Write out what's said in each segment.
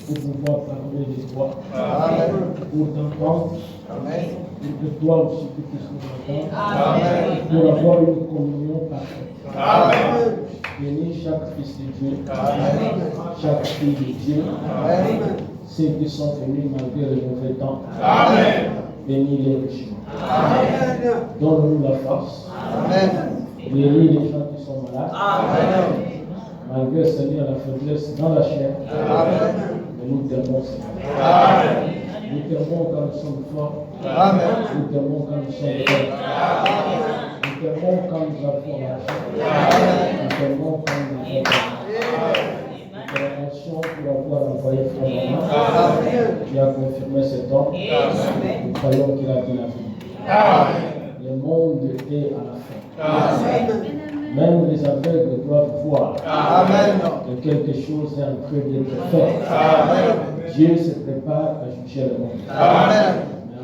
pour pouvoir parler de toi, pour t'entendre, pour que toi aussi tu puisses nous entendre, pour avoir une communion parfaite. Bénis chaque fils de Dieu, chaque fille de Dieu, ceux qui sont venus malgré le mauvais temps. Bénis-les richement. Donne-nous la force. Guéris les gens qui sont malades. Malgré, Seigneur, la faiblesse dans la chair. Mais nous t'aimons, Seigneur. Nous t'aimons quand nous sommes forts. Nous t'aimons quand nous sommes forts. Nous t'aimons quand nous avons l'argent. Nous t'aimons quand nous avons l'argent. Nous pour avoir envoyé Frère Maman, qui a confirmé cet homme. Nous croyons qu'il a dit la vérité. Le monde est à la fin. Même les aveugles doivent voir que quelque chose est en train d'être fait. Dieu se prépare à juger le monde. Mais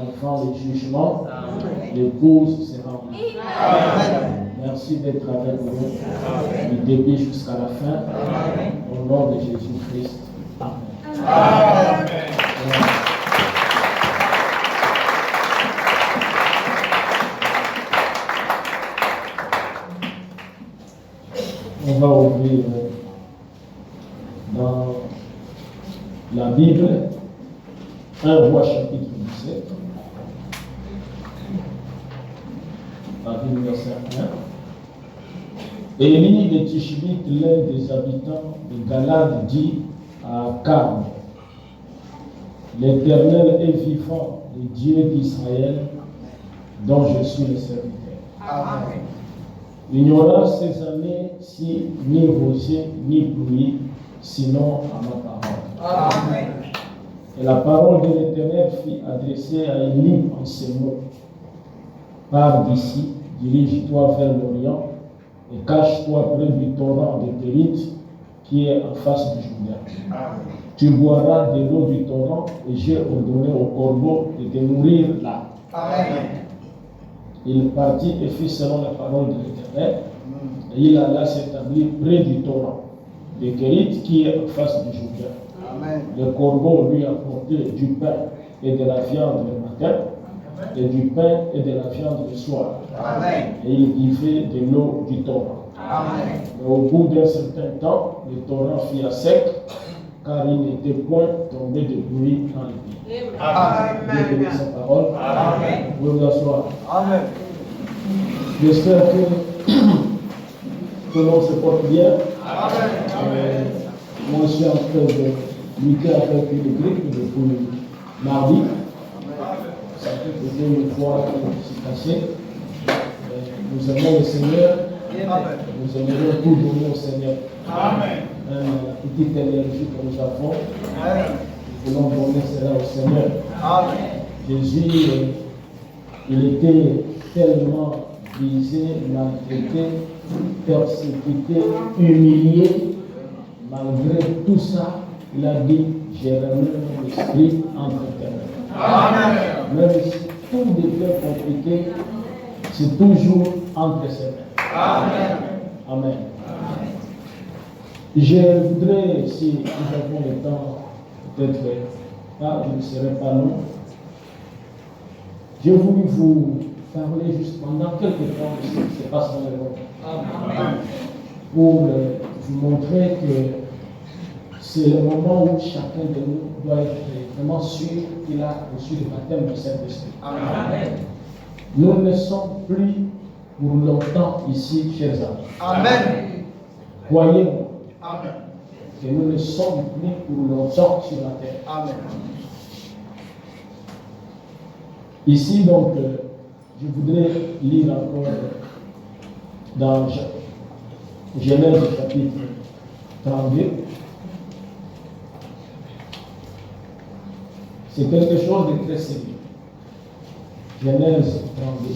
enfin, le jugement, l'épouse sera en nous. Merci d'être avec nous du début jusqu'à la fin. Au nom de Jésus-Christ. Amen. On va ouvrir dans la Bible 1 Roi chapitre 17. La Bible verset 1. Élie de Tishbite, l'un des habitants de Galade, dit à Akab: L'Éternel est vivant, le Dieu d'Israël, dont je suis le serviteur. Amen. Il n'y aura ces années-ci ni rosée ni pluie, sinon à ma parole. Amen. Et la parole de l'Éternel fut adressée à Élie en ces mots: Pars d'ici, dirige-toi vers l'Orient, et cache-toi près du torrent de Kérit, qui est en face du Jourdain. Tu boiras de l'eau du torrent, et j'ai ordonné aux corbeaux de te nourrir là. Amen. Il partit et fit selon la parole de l'Éternel, et il alla s'établir près du torrent de Kérit, qui est en face du Jourdain. Le corbeau lui apportait du pain et de la viande le matin, et du pain et de la viande le soir. Amen. Et il buvait de l'eau du torrent. Amen. Et au bout d'un certain temps, le torrent fut à sec, car il n'était point tombé de pluie dans le pays. Amen. Dieu bénit sa parole. Amen. Vous vous asseoir. Amen. J'espère que tout le monde se porte bien. Amen. Moi, je suis en train de lutter avec une grippe depuis mardi. Ça fait peut-être une fois que c'est passé. Nous aimons le Seigneur. Nous aimerions tout donner au Seigneur. Amen. Même la petite énergie que nous avons, nous voulons donner cela au Seigneur. Amen. Jésus, il était tellement visé, maltraité, persécuté, humilié. Malgré tout ça, il a dit: j'ai remis mon esprit entre tes mains. Amen. Même si tout devient compliqué, c'est toujours entre ses mains. Amen. Amen. Je voudrais, si nous avons le temps, peut-être pas, je ne serai pas long. J'ai voulu vous parler juste pendant quelques temps de ce qui se passe dans le monde. Amen. Pour vous montrer que c'est le moment où chacun de nous doit être vraiment sûr qu'il a reçu le baptême du Saint-Esprit. Amen. Nous ne sommes plus pour longtemps ici, chers amis. Amen. Croyez-moi. Amen. Que nous ne sommes plus pour longtemps sur la terre. Amen. Ici, donc, je voudrais lire encore dans Genèse chapitre 32. C'est quelque chose de très sérieux. Genèse 32.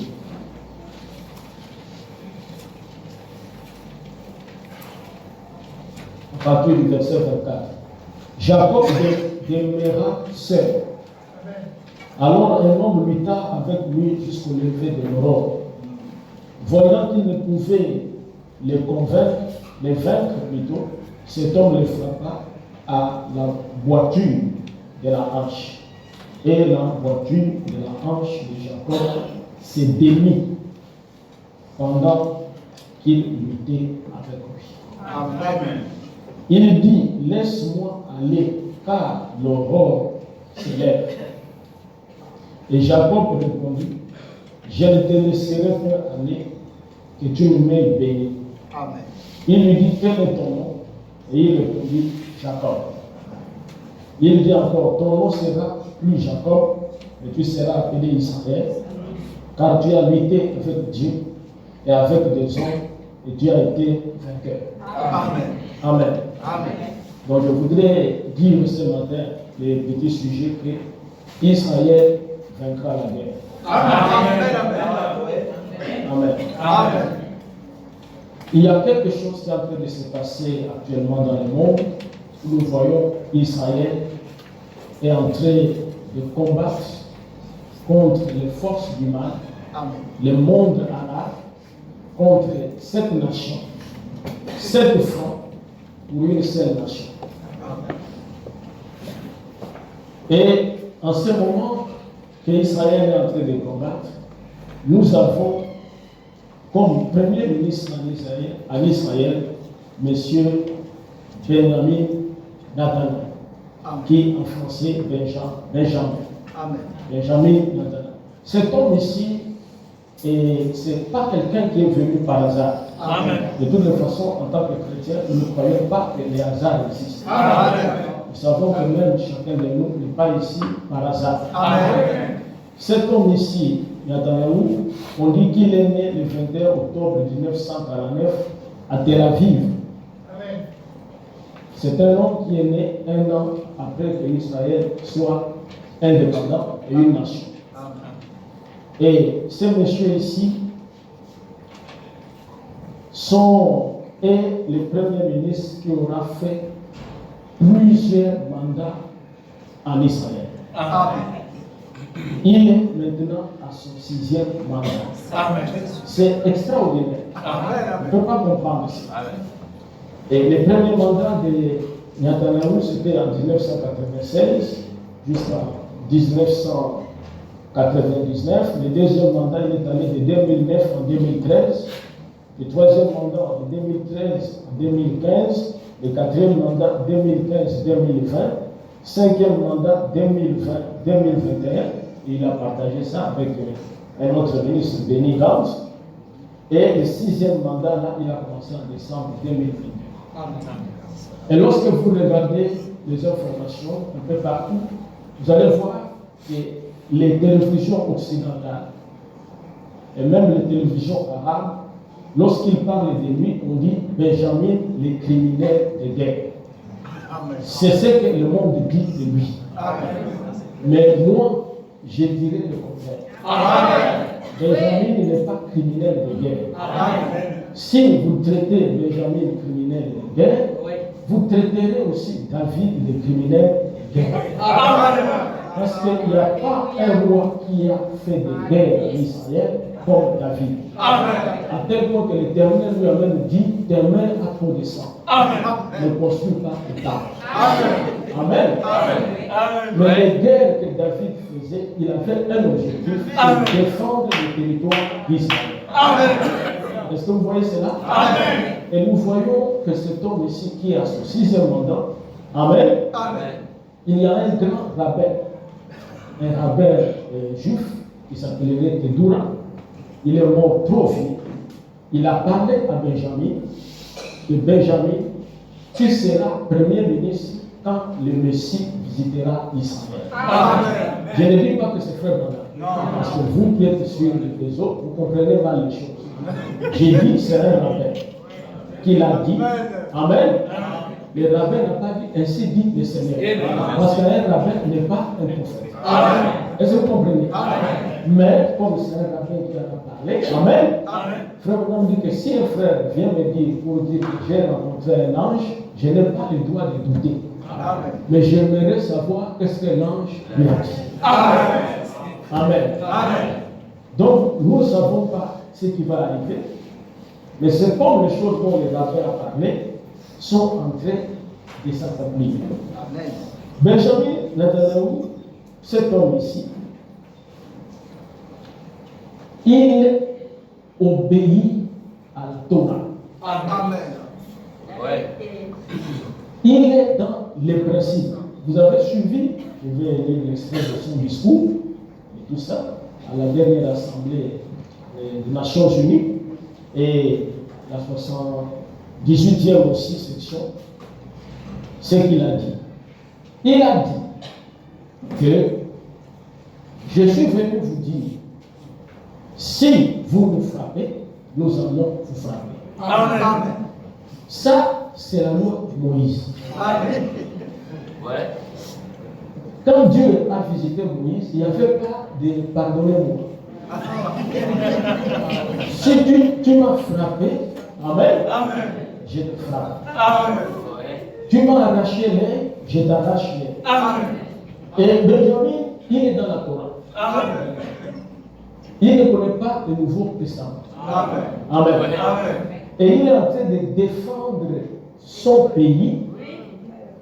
À partir du verset 24. Jacob demeura seul. Alors un homme lutta avec lui jusqu'au lever de l'aurore. Voyant qu'il ne pouvait les vaincre plutôt, cet homme le frappa à la boiture de la hanche. Et la boiture de la hanche de Jacob s'est démise pendant qu'il luttait avec lui. Amen. Il dit, laisse-moi aller, car l'aurore se lève. Et Jacob répondit, je ne te laisserai pas aller, que tu ne m'aies béni. Amen. Il lui dit, quel est ton nom? Et il répondit, Jacob. Il dit encore, ton nom sera plus Jacob, mais tu seras appelé Israël, car tu as lutté avec Dieu et avec des hommes, et tu as été vainqueur. Amen. Amen. Amen. Donc je voudrais dire ce matin les petits sujets que Israël vaincra la guerre. Amen. Amen. Amen. Il y a quelque chose qui est en train de se passer actuellement dans le monde où nous voyons Israël est en train de combattre contre les forces du mal, Amen. le monde arabe, contre cette nation, 7 francs pour une seule nation. Et en ce moment qu'Israël est en train de combattre, nous avons comme premier ministre en Israël, M. Benjamin Netanyahu, qui en français Benjamin. Amen. Benjamin Netanyahu. Cet homme ici, ce n'est pas quelqu'un qui est venu par hasard. Amen. De toute façon, en tant que chrétien, nous ne croyons pas que les hasards existent. Amen. Nous savons que même chacun de nous n'est pas ici par hasard. Amen. Cet homme ici, Netanyahu, on dit qu'il est né le 21 octobre 1949 à Tel Aviv. Amen. C'est un homme qui est né un an après que Israël soit indépendant et une nation. Et ce monsieur ici est le premier ministre qui aura fait plusieurs mandats en Israël. Amen. Il est maintenant à son 6e mandat. Amen. C'est extraordinaire. On ne peut pas comprendre ça. Amen. Et le premier mandat de Netanyahu, c'était en 1996 jusqu'à 1999. Le deuxième mandat, il est allé de 2009 en 2013. Le troisième mandat de 2013 en 2015. Le quatrième mandat 2015-2020. Cinquième mandat 2020-2021. Il a partagé ça avec un autre ministre, Benny Gantz. Et le 6e mandat, là, il a commencé en décembre 2022. Et lorsque vous regardez les informations un peu partout, vous allez voir que les télévisions occidentales et même les télévisions arabes, lorsqu'ils parlent de lui, on dit Benjamin, les criminels de guerre. C'est ce que le monde dit de lui. Mais moi, je dirais le contraire. Benjamin n'est pas criminel de guerre. Si vous traitez Benjamin criminel de guerre, vous traiterez aussi David de criminel de guerre. Parce qu'il n'y a pas un roi qui a fait des guerres en Israël comme David. À tel point que l'Éternel lui a même dit, tes mains à peau de sang. Ne construis pas de table. Amen. Mais les guerres que David faisait, il avait un objectif, c'est de défendre le territoire d'Israël. Est-ce que vous voyez cela? Et nous voyons que cet homme ici qui est à son 6e mandat, Amen. Il y a un grand rabbin juif qui s'appelait Tedura. Il est mort trop vieux. Il a parlé à Benjamin, que Benjamin, tu seras premier ministre quand le Messie visitera Israël. Je ne dis pas que c'est frère Branham, parce que vous qui êtes sur les autres, vous comprenez mal les choses. J'ai dit c'est un rabbin qui l'a dit. Amen. Le rabbin n'a pas dit ainsi dit le Seigneur. Parce qu'un rabbin n'est pas un prophète. Est-ce que vous comprenez? Mais comme c'est un rabbin qui en a parlé, Amen. Frère Branham dit que si un frère vient me dire pour dire que j'ai rencontré un ange, je n'ai pas le droit de douter. Mais j'aimerais savoir qu'est-ce que l'ange lui a dit. Amen. Donc nous ne savons pas ce qui va arriver. Mais c'est comme les choses dont les rabbins ont parlé. sont en train de s'accomplir. Amen. Benjamin Netanyahu, cet homme ici, il obéit à la Torah. Amen. Ouais. Il est dans les principes. Vous avez suivi, je vais lire l'extrait de son discours, et tout ça, à la dernière assemblée des Nations Unies, et la 78e aussi section, ce qu'il a dit. Il a dit que je suis venu vous dire, si vous nous frappez, nous allons vous frapper. Amen. Ça, c'est la loi de Moïse. Amen. Ouais. Quand Dieu a visité Moïse, il n'y avait pas de pardonnez-moi. Si tu m'as frappé, amen, Amen. je te frappe. Amen. Ouais. Tu m'as arraché l'œil, je t'arrache l'œil. Amen. Et Benjamin, il est dans la Torah. Amen. Il ne connaît pas le Nouveau Testament. Amen. Amen. Amen. Et il est en train de défendre son pays,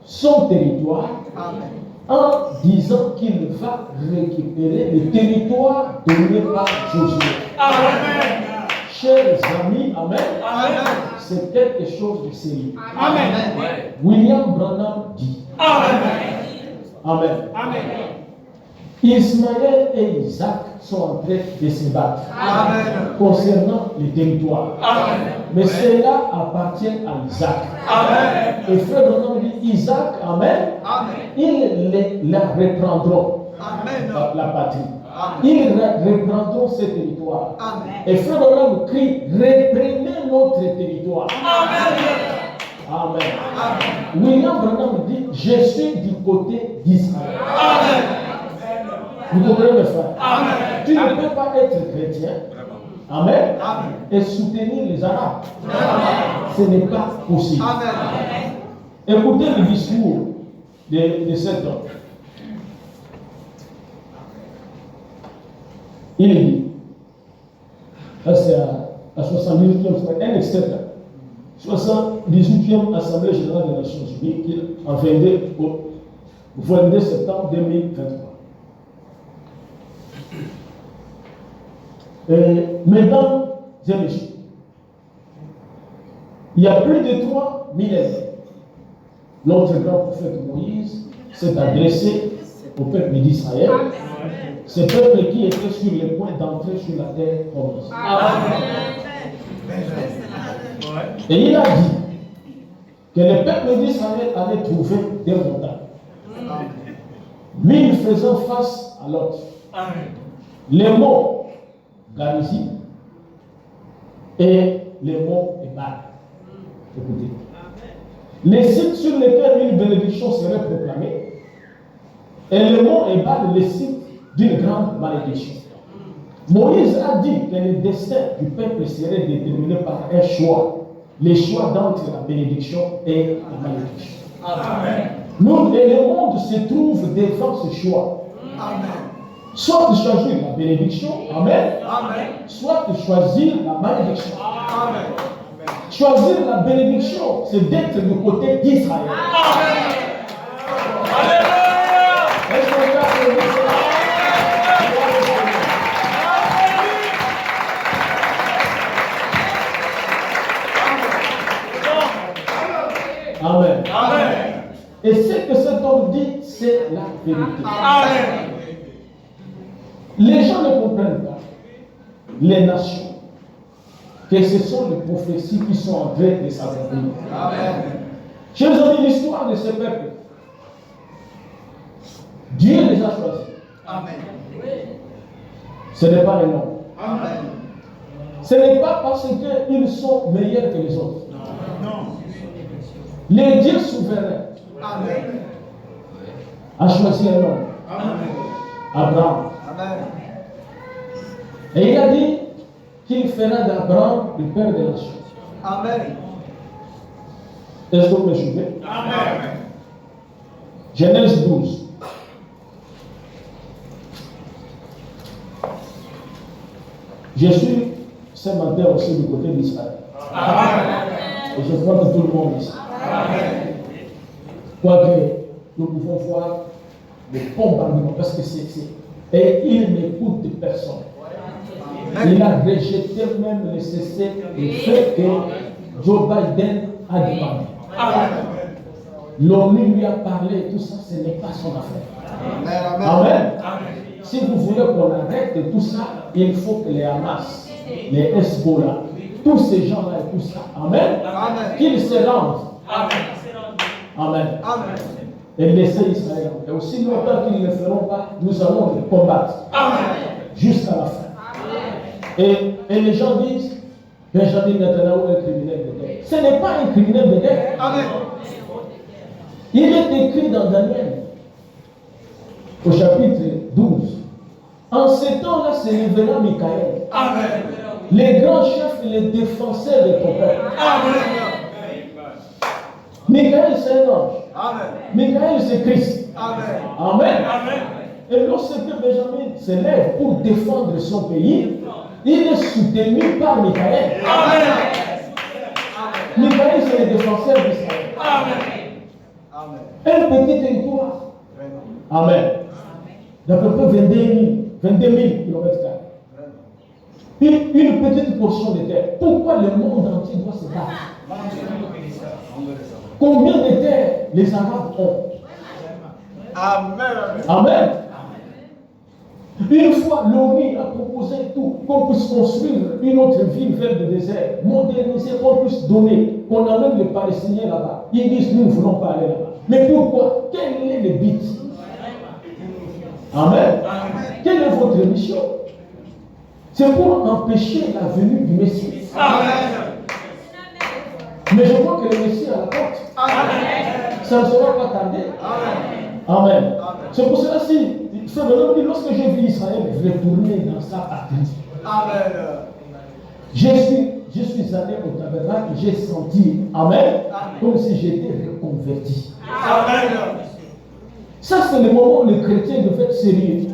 son territoire, Amen. en disant qu'il va récupérer le territoire donné par Josué. Amen. Chers amis, amen, Amen. c'est quelque chose de sérieux. Amen. Ouais. William Branham dit, Amen. amen, Amen. Ismaël et Isaac sont en train de se battre Amen. concernant les territoires. Amen. Mais cela appartient à Isaac. Amen. Et frère Branham dit, Isaac, amen, Amen. ils la reprendront, Amen. la patrie. Amen. Ils reprendront ces territoires. Amen. Et frère Branham crie, reprenez notre territoire. Amen. William Branham dit, je suis du côté d'Israël. Vous comprenez mes frères? Amen. Tu ne peux pas être chrétien, amen, Amen. et soutenir les Arabes. Ce n'est pas possible. Amen. Écoutez le discours de cet homme. Il dit, ça c'est à 78e, un extrait, 78e Assemblée Générale des Nations Unies, en 22 septembre 2023. Mesdames et messieurs, il y a plus de 3 millénaires, notre grand prophète Moïse s'est adressé au peuple d'Israël, ce peuple qui était sur le point d'entrer sur la terre promise. Et il a dit que le peuple d'Israël allait trouver des montagnes, l'une faisant face à l'autre. Les monts Garizim et les monts Ebal. Écoutez. Les sites sur lesquels une bénédiction serait proclamée, et le mont Ebal, le site d'une grande malédiction. Moïse a dit que le destin du peuple serait déterminé par un choix, le choix d'entre la bénédiction et la malédiction. Amen. Nous, et le monde se trouve devant ce choix. Amen. Soit de choisir la bénédiction, amen, Amen. soit de choisir la malédiction. Amen. Choisir la bénédiction, c'est d'être du côté d'Israël. Est-ce qu'on peut applaudir cela? Amen. Amen. Et ce que cet homme dit, c'est la vérité. Amen. Les gens ne comprennent pas, les nations, que ce sont les prophéties qui sont en train de s'accomplir. Amen. Chers amis, l'histoire de ce peuple, Dieu les a choisis. Amen. Ce n'est pas un homme. Amen. Ce n'est pas parce qu'ils sont meilleurs que les autres. Non. Le Dieu souverain Amen. a choisi un homme, Amen. Abraham. Amen. Et il a dit qu'il fera d'Abraham le père des nations. Amen. Est-ce que vous me suivez? Amen. Genèse 12. Je suis ce matin aussi du côté d'Israël. Amen. Et je crois que tout le monde ici. Quoique nous pouvons voir le bombardement parce que c'est. Et il n'écoute personne. Il a rejeté même le cessez le fait que Joe Biden a demandé. L'ONU lui a parlé, tout ça, ce n'est pas son affaire. Amen. Si vous voulez qu'on arrête tout ça, il faut que les Hamas, les Hezbollah, tous ces gens-là et tout ça, amen, qu'ils se rendent. Amen. Et laisser Israël. Et aussi longtemps qu'ils ne le feront pas, nous allons les combattre. Jusqu'à la fin. Et les gens disent, Benjamin Netanyahu est un criminel de guerre. Ce n'est pas un criminel de guerre. Il est écrit dans Daniel, au chapitre 12. En ces temps-là se lèvera Michaël. Les grands chefs et les défenseurs de ton peuple. Michaël, c'est un ange. Michaël, c'est Christ. Amen. Et lorsque Benjamin se lève pour défendre son pays, il est soutenu par Michaël. Michaël, c'est le défenseur d'Israël. Un petit territoire. Amen. D'à peu près 22 000 km². Une petite portion de terre. Pourquoi le monde entier doit se battre? Combien de terres les Arabes ont? Amen. Une fois, l'ONU a proposé tout, qu'on puisse construire une autre ville vers le désert, moderniser, qu'on puisse donner, qu'on amène les Palestiniens là-bas. Ils disent, nous ne voulons pas aller là-bas. Mais pourquoi? Quel est le but? Amen. Quelle est votre mission? C'est pour empêcher la venue du Messie. Mais je crois que le Messie est à la porte. Ça ne sera pas tardé. Amen. C'est pour cela que lorsque j'ai vu Israël retourner dans sa patrie, je suis allé au tabernacle, j'ai senti, amen, comme si j'étais reconverti. Ça, c'est le moment où le chrétien devait être sérieux.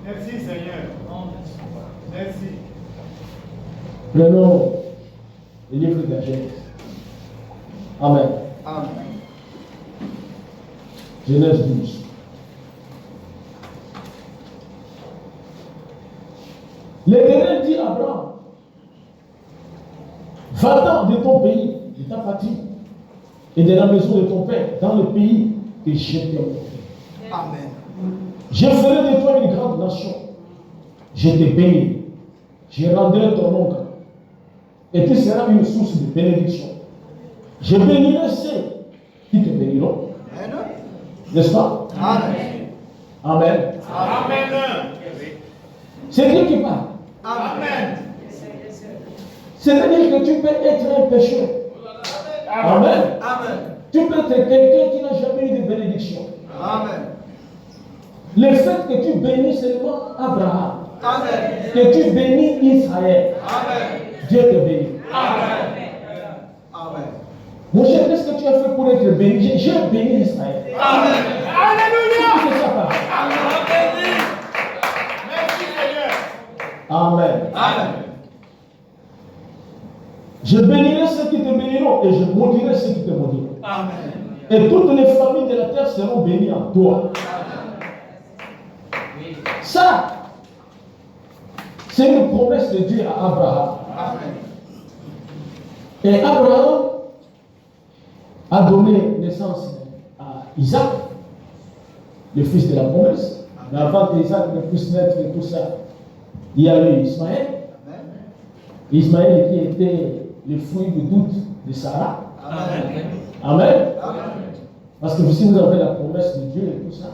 Merci Seigneur. Merci. Prenons le livre de la Genèse. Amen. Genèse 12. L'Éternel dit à Abraham, va-t'en de ton pays, de ta patrie, et de la maison de ton père, dans le pays que je t'ai montré. Amen. Je ferai de toi une grande nation. Je te bénis. Je rendrai ton nom grand. Et tu seras une source de bénédiction. Je bénirai ceux qui te béniront. N'est-ce pas? Amen. Amen. Amen. C'est Dieu qui parle. Amen. C'est-à-dire que tu peux être un pécheur. Amen. Amen. Tu peux être quelqu'un qui n'a jamais eu de bénédiction. Amen. Le fait que tu bénis seulement Abraham, Amen. que tu bénis Israël, Amen. Dieu te bénit. Amen. Amen. Mon cher, qu'est-ce que tu as fait pour être béni? J'ai béni Israël. Amen. Alléluia. C'est ça, papa. Amen. Merci Seigneur. Amen. Amen. Je bénirai ceux qui te béniront et je maudirai ceux qui te maudiront. Amen. Et toutes les familles de la terre seront bénies en toi. Ça, c'est une promesse de Dieu à Abraham. Amen. Et Abraham a donné naissance à Isaac, le fils de la promesse. Mais avant qu'Isaac ne puisse naître et tout ça, il y a eu Ismaël. Ismaël qui était le fruit du doute de Sarah. Amen. Amen. Amen. Parce que si vous avez la promesse de Dieu et tout ça,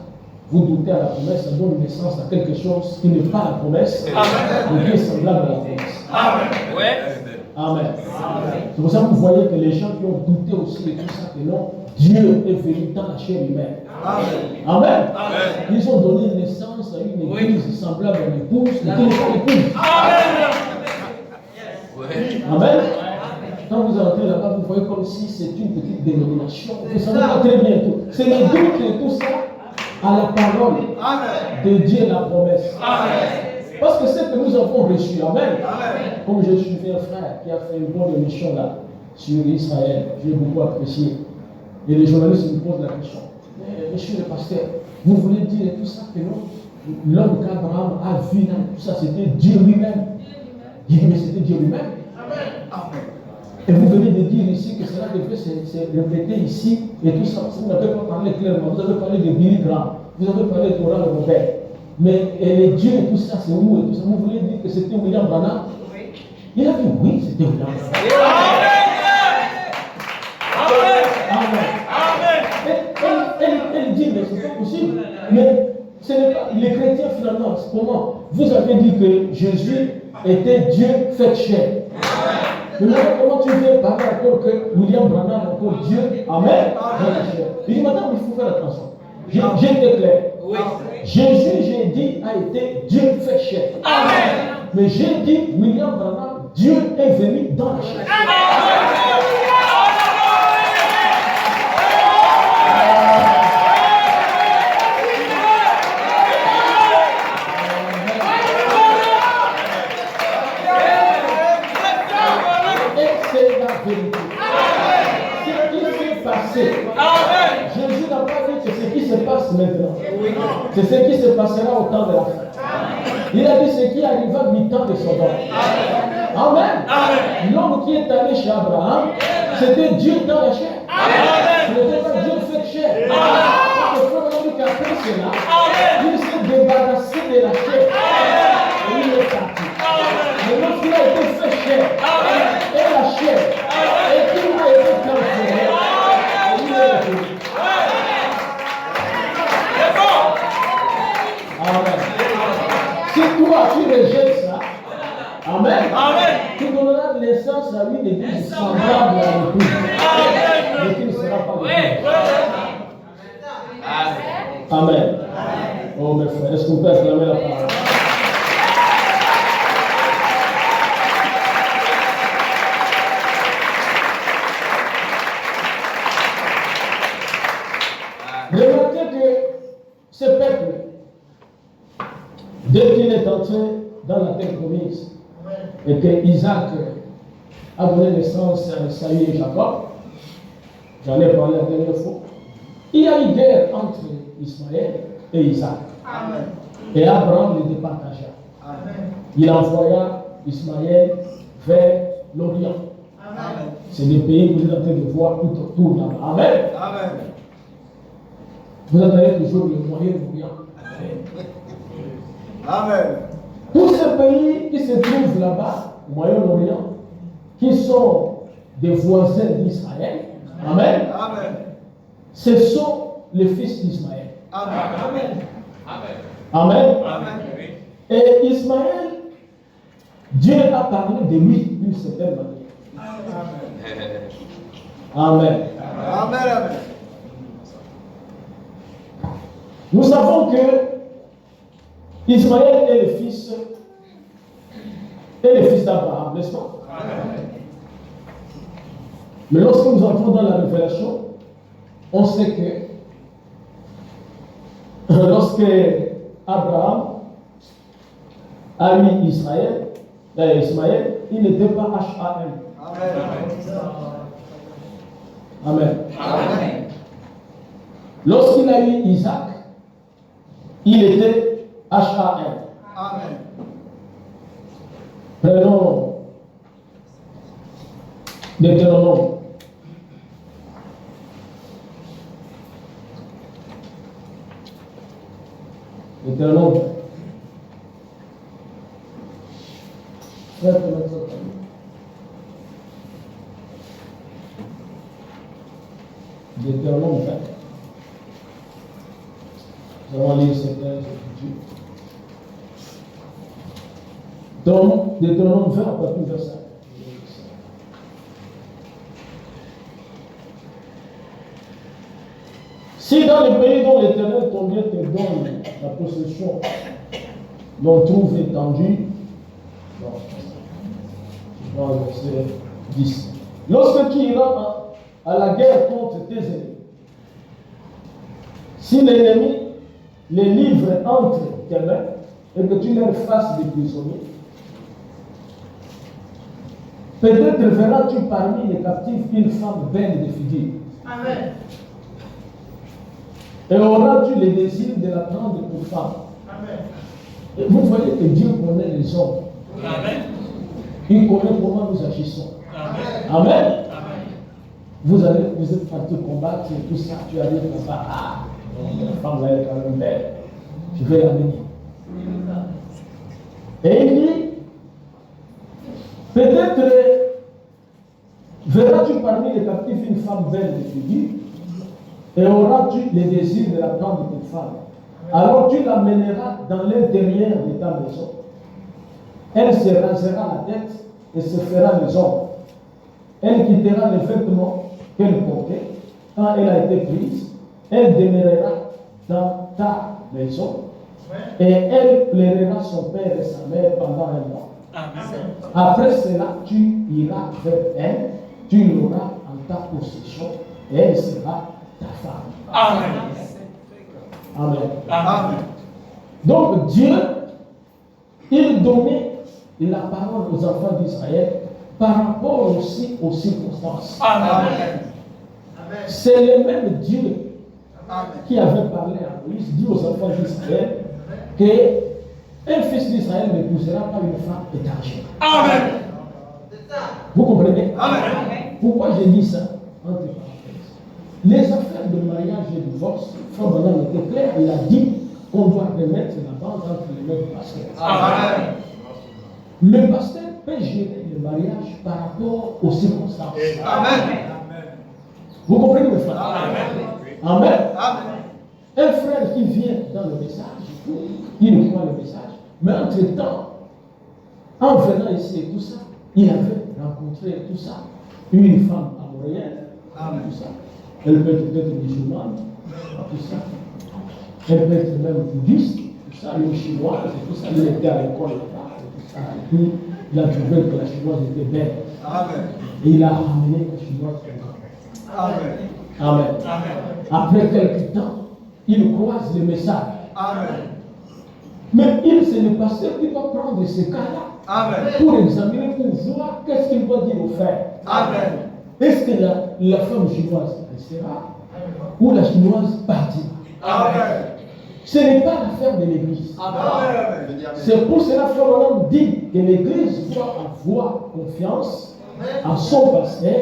vous doutez à la promesse, ça donne naissance à quelque chose qui n'est pas la promesse, mais qui est semblable à la promesse. Amen. Ouais. Amen. C'est pour ça que vous voyez que les gens qui ont douté aussi et tout ça, que non, Dieu est venu dans la chair humaine. Amen. Amen. Amen. Ils ont donné naissance à une église semblable à l'épouse, mais qui n'est pas l'épouse. Ouais. Amen. Quand vous entrez là-bas, vous voyez comme si c'est une petite dénomination. Vous savez pas très bien tout. C'est le doute et tout ça à la parole de Dieu, la promesse. Amen. Parce que c'est que nous avons reçu. Amen. Amen. Comme j'ai suivi un frère qui a fait une bonne émission là. sur Israël. J'ai beaucoup apprécié. Et les journalistes me posent la question. Monsieur le pasteur, vous voulez dire tout ça que non? L'homme qu'Abraham a vu là, tout ça, c'était Dieu lui-même. Il dit, mais c'était Dieu lui-même. Amen. Et vous venez de dire ici que cela devait se répéter ici et tout ça. Vous n'avez pas parlé clairement. Vous avez parlé de Billy Graham. Vous avez parlé de Oral Robert. Mais les dieux et tout ça, c'est où et tout ça? Vous voulez dire que c'était William Branham? Oui. Il a dit oui, c'était William Branham. Elle dit, mais c'est pas possible. Mais ce n'est pas les chrétiens finalement. Comment? Vous avez dit que Jésus était Dieu fait chair. Mais comment tu veux parler encore que William Branham est encore Dieu? Amen. Il dit, madame, il faut faire attention. J'ai été clair. Oui. Jésus, j'ai dit, a été Dieu fait chair. Amen. Mais j'ai dit, William Branham, Dieu est venu dans la chair. Jésus n'a pas dit que ce qui se passe maintenant, c'est ce qui se passera au temps de la fin. Il a dit ce qui arriva au mi-temps de Sodome. Amen. L'homme qui est allé chez Abraham, c'était Dieu dans la chair. Ce n'était pas Dieu fait chair. Parce que frère qu'après cela, il s'est débarrassé de la chair. Et il est parti. Mais lorsqu'il a été fait chair, et la chair, et qu'il a été transformé, il est revenu. Amen. Si toi tu rejettes ça, amen, tu donneras naissance à une église semblable à l'église. Mais qui ne sera pas l'église. Amen. Oh mes frères, est-ce qu'on peut acclamer la parole? Remarquez que ce peuple, dès qu'il est entré dans la terre promise, et que Isaac a donné naissance à Esaü et Jacob, j'en ai parlé la dernière fois, il y a eu guerre entre Ismaël et Isaac. Amen. Et Abraham les départagea. Amen. Il envoya Ismaël vers l'Orient. C'est des pays que vous êtes en train de voir tout autour là-bas. Amen. Amen. Vous entendez toujours le Moyen-Orient. Amen. Tous ces pays qui se trouvent là-bas, au Moyen-Orient, qui sont des voisins d'Israël, amen. Amen. Ce sont les fils d'Ismaël. Amen. Amen. Amen. Amen. Et Ismaël, Dieu a parlé de lui d'une certaine manière. Amen. Amen. Amen. Nous savons que Ismaël est le fils d'Abraham, n'est-ce pas? Amen. Mais lorsque nous entrons dans la révélation, on sait que lorsque Abraham a eu Ismaël, il n'était pas H-A-M. Amen. Amen. Amen. Lorsqu'il a eu Isaac, il était H-A-M. Amen. Prenons Deutéronome. Deutéronome. Deutéronome 20. Nous allons lire certaines écritures. Donc, Deutéronome 20 à partir du verset 5. Si dans le pays dont l'Éternel ton Dieu te donne la possession, l'on trouve étendue, je prends le verset 10. Lorsque tu iras à la guerre contre tes ennemis, si l'ennemi les livre entre tes mains et que tu leur fasses des prisonniers, Peut-être verras-tu parmi les captifs une femme belle de figure. Amen. Et auras-tu le désir de la prendre pour femme. Amen. Et vous voyez que Dieu connaît les hommes. Amen. Il connaît comment nous agissons. Amen. Amen. Amen. Vous êtes parti combattre et tout ça, tu arrives là-bas. Ah, la femme là est quand même belle. Je vais l'amener. Et il dit, peut-être verras-tu parmi les captifs une femme belle de figure, et auras-tu le désir de la prendre pour femme. Alors tu l'amèneras dans l'intérieur de ta maison. Elle se rasera la tête et se fera les ongles. Elle quittera les vêtements qu'elle portait quand elle a été prise. Elle demeurera dans ta maison et elle plaira son père et sa mère pendant un mois. Amen. Après cela, tu iras vers elle, tu l'auras en ta possession et elle sera ta femme. Amen. Amen. Amen. Donc Dieu, il donnait la parole aux enfants d'Israël par rapport aussi aux circonstances. Amen. C'est le même Dieu qui avait parlé à Moïse, dit aux enfants d'Israël qu'un fils d'Israël ne poussera pas une femme étrangère. Amen. Vous comprenez? Amen. Pourquoi j'ai dit ça? Entre parenthèses. Les affaires de mariage et de divorce, Frère Branham était clair, il a dit qu'on doit remettre la bande entre les mains du pasteur. Amen. Le pasteur peut gérer le mariage par rapport aux circonstances. Amen. Vous comprenez, mes frères? Amen. Amen. Amen. Un frère qui vient dans le message, il croit le message, mais entre-temps, en venant ici et tout ça, il avait rencontré tout ça, une femme amourienne, tout ça. Elle peut être musulmane, tout ça. Elle peut être même bouddhiste, tout ça, une chinoise, tout ça. Il était à l'école là, tout ça. Et puis, il a trouvé que la chinoise était belle. Amen. Et il a ramené la chinoise. Amen. Amen. Amen. Après quelques temps, il croise le message. Amen. Mais c'est le pasteur qui doit prendre ce cas-là Amen. pour examiner, pour voir qu'est-ce qu'il doit dire au frère. Amen. Est-ce que la femme chinoise restera ou la chinoise partira? Amen. Ce n'est pas l'affaire de l'Église. Amen. C'est pour cela que l'homme dit que l'Église doit avoir confiance en son pasteur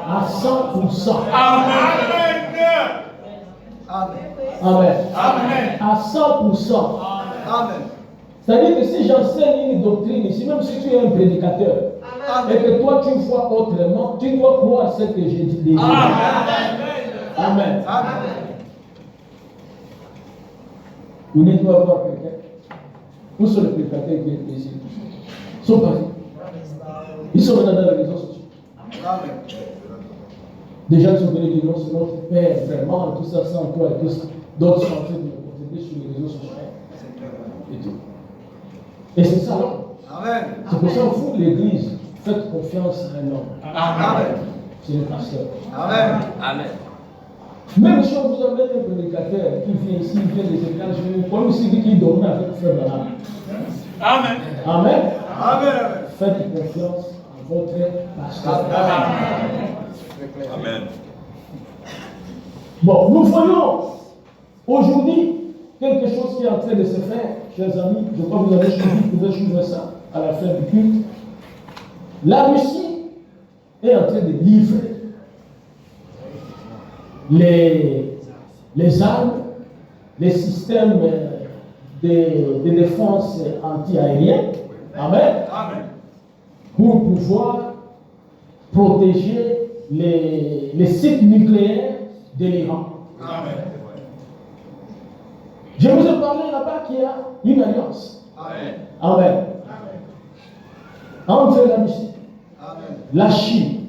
à 100%. Amen. Amen. Amen. À 100%. Amen. C'est-à-dire que si j'enseigne une doctrine ici, même si tu es un prédicateur, et que toi tu vois autrement, tu dois croire ce que j'ai dit déjà. Amen. Amen. Vous n'êtes pas voir quelqu'un. Où sont les prédicateurs qui étaient ici? Ils sont partis. Ils sont maintenant dans les réseaux sociaux. Amen. Des gens sont venus dire non, c'est notre Père, vraiment, tout ça, sans toi et tout ça. D'autres sont en train de me contribuer sur les réseaux sociaux. Et tout. Et c'est ça, non? Amen. C'est pour ça que vous, l'Église, faites confiance à un homme. Amen. C'est le pasteur. Amen. Amen. Même si on vous amène un prédicateur qui vient ici, il vient des États-Unis, comme ici dit qu'il dormait avec Frère Branham. Amen. Amen. Amen. Faites confiance à votre pasteur. Amen. Bon, nous voyons aujourd'hui quelque chose qui est en train de se faire, chers amis. Je crois que vous avez suivi, vous pouvez suivre ça à la fin du culte. La Russie est en train de livrer les armes, les systèmes de défense anti-aérienne. Amen. Amen. Pour pouvoir protéger les sites nucléaires de l'Iran. Amen. Je vous ai parlé là-bas qu'il y a une alliance. Amen. Amen. Entre la Russie, la Chine,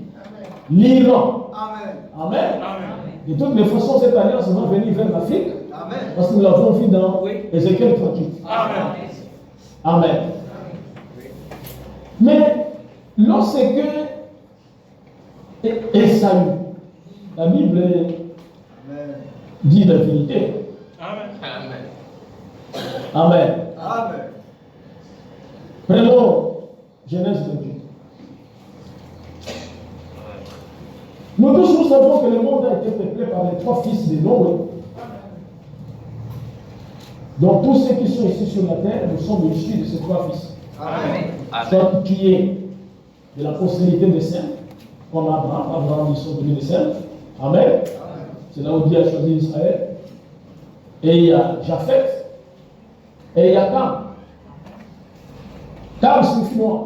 l'Iran. Amen. Amen. Amen. De toutes les façons, cette alliance va venir vers l'Afrique. Amen. Parce que nous l'avons vu dans Ézéchiel 38. Amen. Amen. Mais lorsque Esaü, la Bible dit la vérité. Amen. Amen. Amen. Amen. Prenons Genèse 28. Nous tous, nous savons que le monde a été peuplé par les 3 fils de Noé. Donc tous ceux qui sont ici sur la terre, nous sommes issus de ces 3 fils. Amen. Soit qui est de la postérité des saints, comme Abraham. Abraham, ils sont venus des saints. Amen. C'est là où Dieu a choisi Israël. Et il y a Japheth. Et il y a Cam. Cam signifie noir.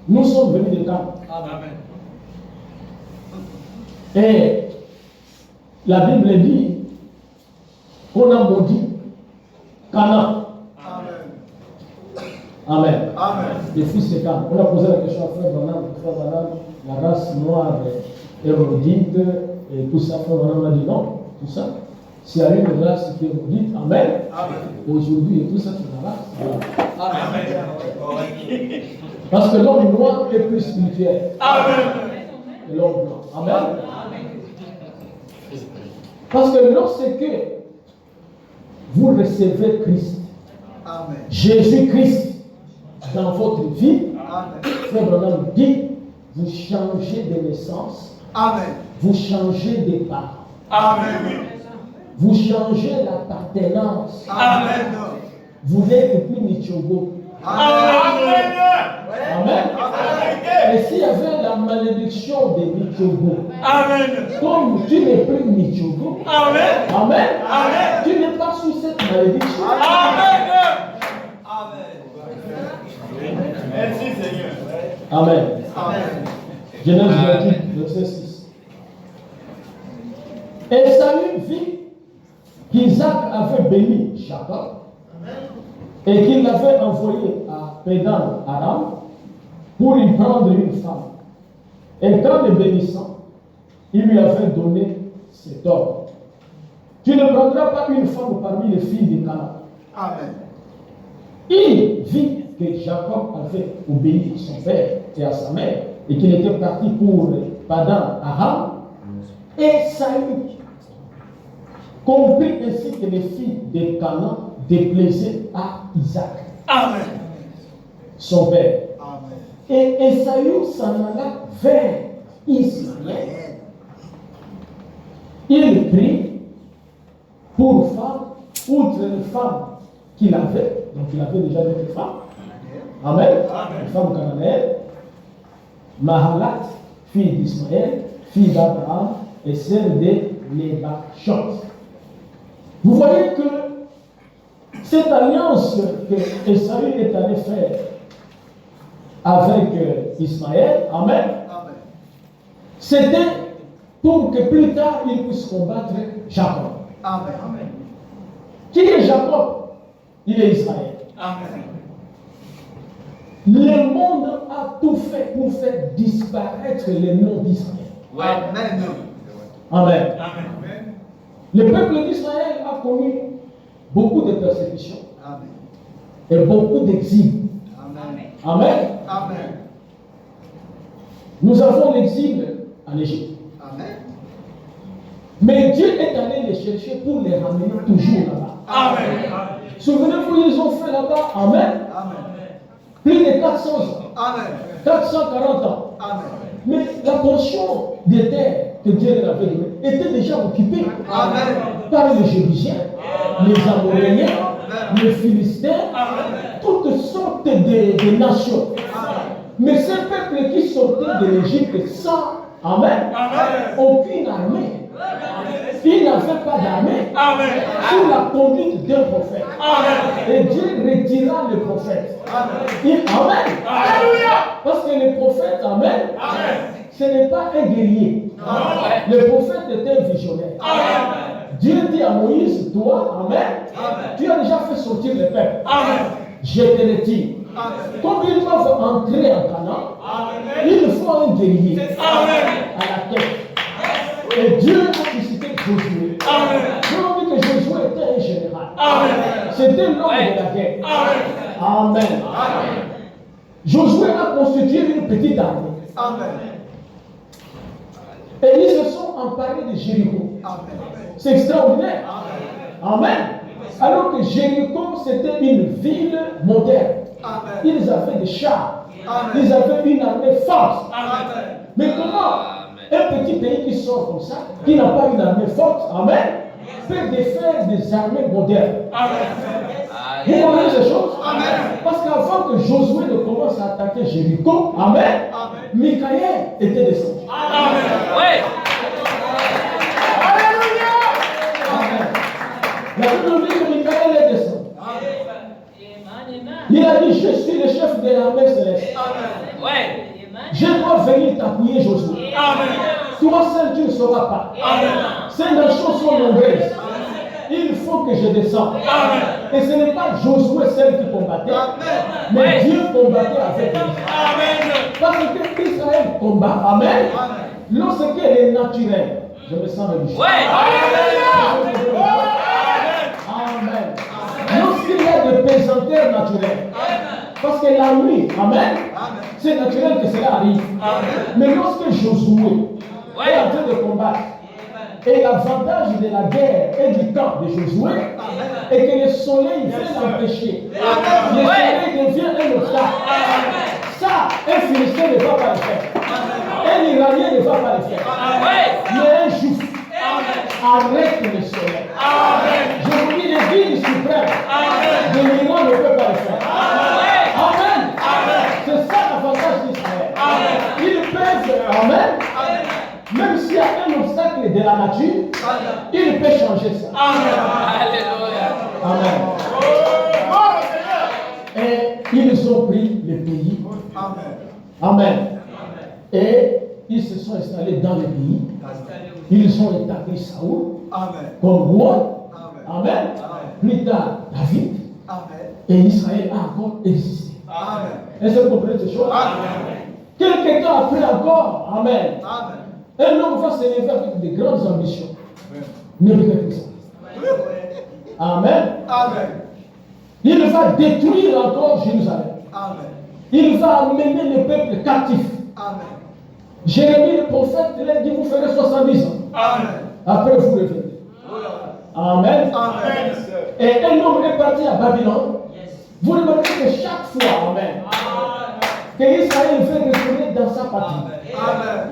Nous sommes venus de Cam. Amen. Et la Bible dit qu'on a maudit Canaan. Amen. Amen. Les fils de Cam. On a posé la question à Frère Branham. Frère Branham, la race noire érudite et tout ça. Frère Branham a dit non, tout ça. S'il y a une race qui est érudite, Amen. Amen. Aujourd'hui, et tout ça, c'est la race. Amen. Parce que l'homme noir est plus spirituel Amen. que l'homme blanc. Amen. Parce que lorsque vous recevez Christ, Jésus-Christ, dans votre vie, Frère Branham dit, vous changez de naissance, vous changez de parents, Amen. vous changez l'appartenance. Amen. Vous n'êtes plus Nichogo. Amen. Amen. Et s'il y avait la malédiction de Nichogo, Amen. comme tu n'es plus Nichogo, Amen. Amen. Amen. Tu n'es pas sous cette malédiction. Amen. Merci Seigneur. Amen. Amen. Genèse 28, verset 6. Esaü vit qu'Isaac avait béni Jacob et qu'il l'avait envoyé à Pédan Aram pour y prendre une femme. Et quand le bénissant, il lui avait donné cet ordre. Tu ne prendras pas une femme parmi les filles de Canaan. Amen. Il vit que Jacob avait obéi à son père et à sa mère et qu'il était parti pour Padan Aram. Et Saül comprit ainsi que les filles de Canaan déplaisaient à Isaac, Amen. son père. Amen. Et Esaü s'en alla vers Ismaël. Il prit pour femme, outre les femmes qu'il avait, donc il avait déjà des femmes. Amen. Amen. Une femme cananéenne, Mahalat, fille d'Ismaël, fille d'Abraham, et celle de Nebachot. Vous voyez que cette alliance que Esaü est allé faire avec Ismaël, Amen, Amen. c'était pour que plus tard il puisse combattre Jacob. Amen. Qui est Jacob? Il est Israël. Amen. Le monde a tout fait pour faire disparaître le nom d'Israël. Amen. Amen. Amen. Le peuple d'Israël a connu beaucoup de persécutions Amen. et beaucoup d'exil. Amen. Amen. Amen. Nous avons l'exil en Égypte. Amen. Mais Dieu est allé les chercher pour les ramener toujours là-bas. Amen. Souvenez-vous, ils ont fait là-bas, Amen, Amen. plus de 400 ans, Amen. 440 ans. Amen. Mais la portion des terres que Dieu leur avait donnée était déjà occupée Amen. par les Jébusiens, les Amoréens, les Philistins, Amen. toutes sortes de nations. Amen. Mais ces peuples qui sortaient de l'Égypte sans, Amen, Amen. aucune armée, ils n'avaient pas d'armée Amen. sous la conduite d'un prophète. Amen. Et Dieu retira le prophète. Amen. Amen. Alléluia. Parce que le prophète, Amen, Amen. ce n'est pas un guerrier. Non. Le prophète était un visionnaire. Amen. Dieu dit à Moïse, toi, Amen, Amen. tu as déjà fait sortir le peuple. Amen. Je te retire. Amen. Comme ils doivent entrer en Canaan, Amen. il faut un guerrier Amen. à la tête. Et Dieu a suscité Josué. Amen. Dieu a dit que Josué était un général. Amen. C'était l'homme de la guerre. Amen. Amen. Amen. Josué a constitué une petite armée. Amen. Et ils se sont emparés de Jéricho. Amen. C'est extraordinaire. Amen. Amen. Alors que Jéricho, c'était une ville moderne. Amen. Ils avaient des chars. Amen. Ils avaient une armée forte. Amen. Mais comment Un petit pays qui sort comme ça, qui n'a pas une armée forte, amen, peut défaire des armées modernes. Vous comprenez ces choses? Parce qu'avant que Josué ne commence à attaquer Jéricho, amen, Michaël était descendu. La Bible dit que Michaël est descendu. Il a dit, je suis le chef de l'armée céleste. Je dois venir t'appuyer, Josué. Toi seul, tu ne sauras pas. Ces nations sont nombreuses. Il faut que je descende. Et ce n'est pas Josué seul qui combattait, mais Dieu combattait avec lui. Parce que Israël combat, amen, lorsqu'il est naturel. Je me sens religieux. Amen. Lorsqu'il y a des pesanteurs naturels, parce que la nuit, amen, c'est naturel que cela arrive. Mais lorsque Josué est en train de combattre, et l'avantage de la guerre et du camp de Josué est que le soleil vient l'empêcher. Le soleil devient un obstacle. Ça, un Philistin ne va pas le faire. Un Iranien ne va pas le faire. Mais un Juif arrête le soleil. Je vous dis, le guide suprême de l'Iran ne peut pas le faire. Amen. C'est ça l'avantage d'Israël. Ils peuvent, amen, même s'il y a un obstacle de la nature, il peut changer ça. Amen. Et ils ont pris le pays. Amen. Et ils se sont installés dans le pays. Ils ont établi Saoul comme roi. Amen. Plus tard, David. Et Israël a encore existé. Est-ce que vous comprenez ces choses? Quelques temps après encore, amen. Un homme va s'élever avec de grandes ambitions. Nebuchadnezzar. Amen. Il va détruire encore Jérusalem. Il va amener le peuple captif. Jérémie le prophète, il a dit, vous ferez 70 ans. Après vous revenez. Amen. Et un homme est parti à Babylone. Vous remarquez que chaque fois, amen, que Israël veut retourner dans sa patrie.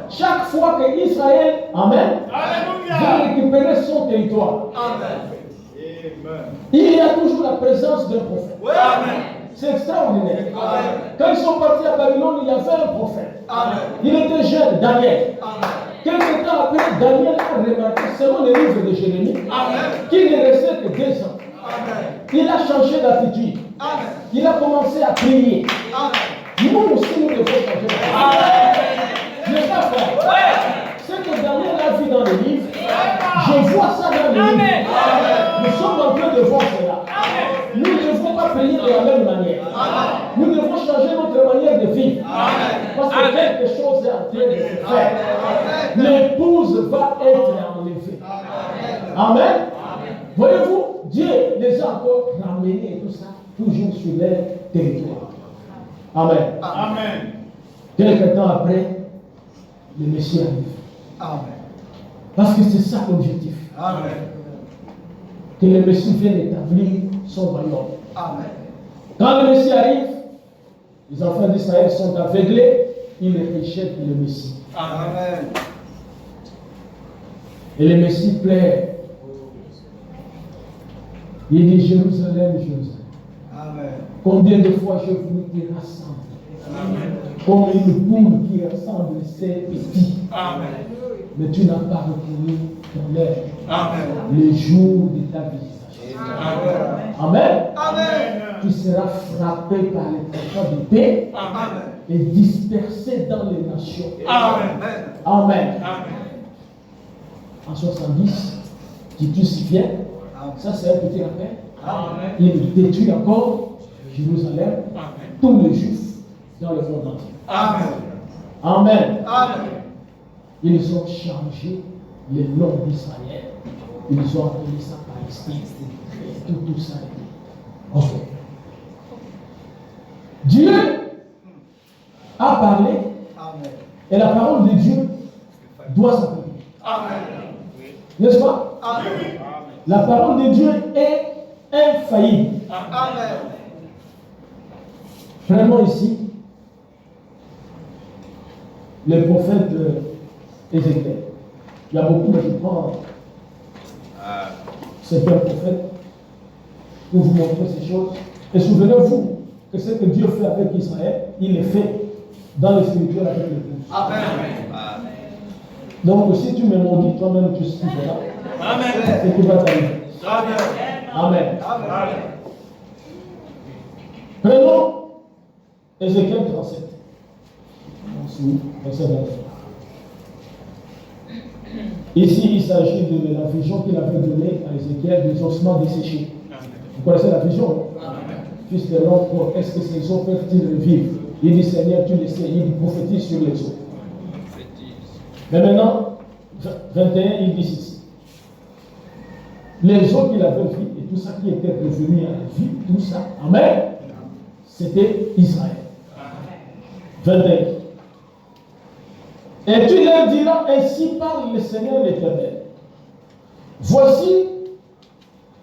Chaque fois que Israël, amen, veut récupérer son territoire, il y a toujours la présence d'un prophète. C'est extraordinaire. Quand ils sont partis à Babylone, il y avait un prophète. Il était jeune, Daniel. Quelque temps après, Daniel a remarqué, selon le livre de Jérémie, qu'il ne restait que 2 ans. Il a changé d'attitude. Il a commencé à prier. Nous aussi, nous devons changer d'attitude. N'est-ce pas, frère? Ce que Daniel a vu dans le livre, je vois ça dans le livre. Nous sommes en train de voir cela. Nous ne devons pas prier de la même manière. Nous devons changer notre manière de vivre. Parce que quelque chose est en train de se faire. L'épouse va être enlevée. Amen. Voyez-vous, Dieu les a encore ramenés et tout ça, toujours sur leur territoire. Amen. Quelque temps après, le Messie arrive. Parce que c'est ça l'objectif. Que le Messie vienne établir son royaume. Quand le Messie arrive, les enfants d'Israël sont aveuglés, ils rejettent le Messie. Et le Messie plaît. Il dit Jérusalem, Jérusalem. Combien de fois j'ai voulu te rassembler comme une poule qui rassemble ses petits. Mais tu n'as pas reconnu ton heure, le jour de ta visitation. Amen. Tu seras frappé par les enfants de paix et dispersé dans les nations. Amen. En 70, Titus vient. Ça, c'est un petit rappel. Il détruit encore Jérusalem, tous les Juifs dans le monde entier. Amen. Ils ont changé le nom d'Israël. Ils ont appelé ça Palestine. Tout ça. Ok. Dieu a parlé. Et la parole de Dieu doit s'accomplir. N'est-ce pas? La parole de Dieu est infaillible. Prenons ici le prophète Ézéchiel. Il y a beaucoup, mais je prends certains prophètes pour vous montrer ces choses. Et souvenez-vous que ce que Dieu fait avec Israël, il le fait dans le spirituel avec l'épouse. Amen. Donc si tu me maudis, toi-même tu suivras. Amen. C'est qui va t'arriver. Amen. Amen. Amen. Prenons Ézéchiel 37. Verset 29. Ici, il s'agit de la vision qu'il avait donnée à Ézéchiel des ossements desséchés. Vous connaissez la vision? Fils de l'homme, est-ce que ces os peuvent-ils revivre? Il dit, Seigneur, tu le sais, il prophétise sur les os. Mais maintenant, 21, il dit ceci. Les os qu'il avait vus et tout ça qui était revenu à la vie, tout ça, amen, c'était Israël. 21. Et tu leur diras, ainsi parle le Seigneur l'Éternel. Voici,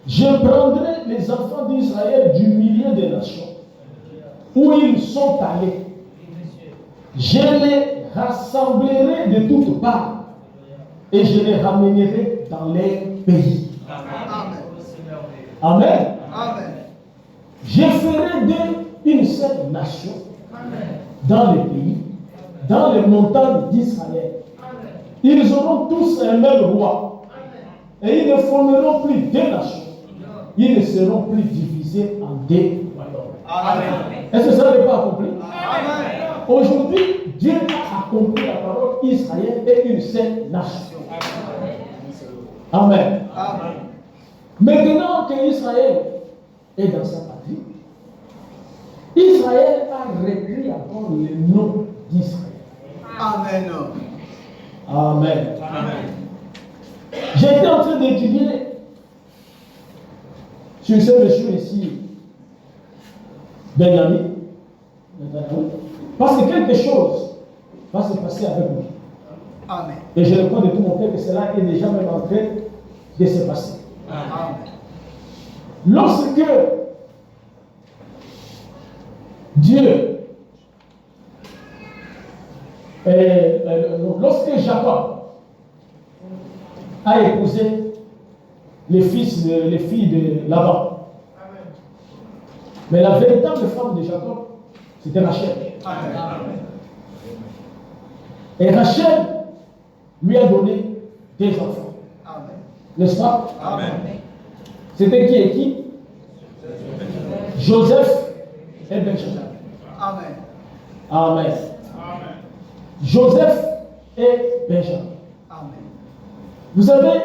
je prendrai les enfants d'Israël du milieu des nations, où ils sont allés. Je les rassemblerai de toutes parts, et je les ramènerai dans les pays. Amen. Amen. Je ferai d'eux une seule nation dans les pays, dans les montagnes d'Israël. Ils auront tous un même roi. Et ils ne formeront plus deux nations. Ils ne seront plus divisés en deux royaumes. Amen. Est-ce que ça n'est pas accompli? Amen. Aujourd'hui, Dieu a accompli la parole. Israël est une seule nation. Amen. Amen. Maintenant qu'Israël est dans sa patrie, Israël a repris encore le nom d'Israël. Amen. Amen. Amen. J'étais en train d'étudier sur ce monsieur ici, Benjamin, parce que quelque chose va se passer avec lui. Amen. Et je le crois de tout mon cœur que cela est déjà même en train de se passer. Amen. Lorsque Dieu, lorsque Jacob a épousé les filles de Laban, mais la véritable femme de Jacob, c'était Rachel. Amen. Et Rachel lui a donné des enfants, Amen. n'est-ce pas? Amen. C'était qui et qui? Joseph et Benjamin. Amen. Amen. Joseph et Benjamin. Amen. Vous savez,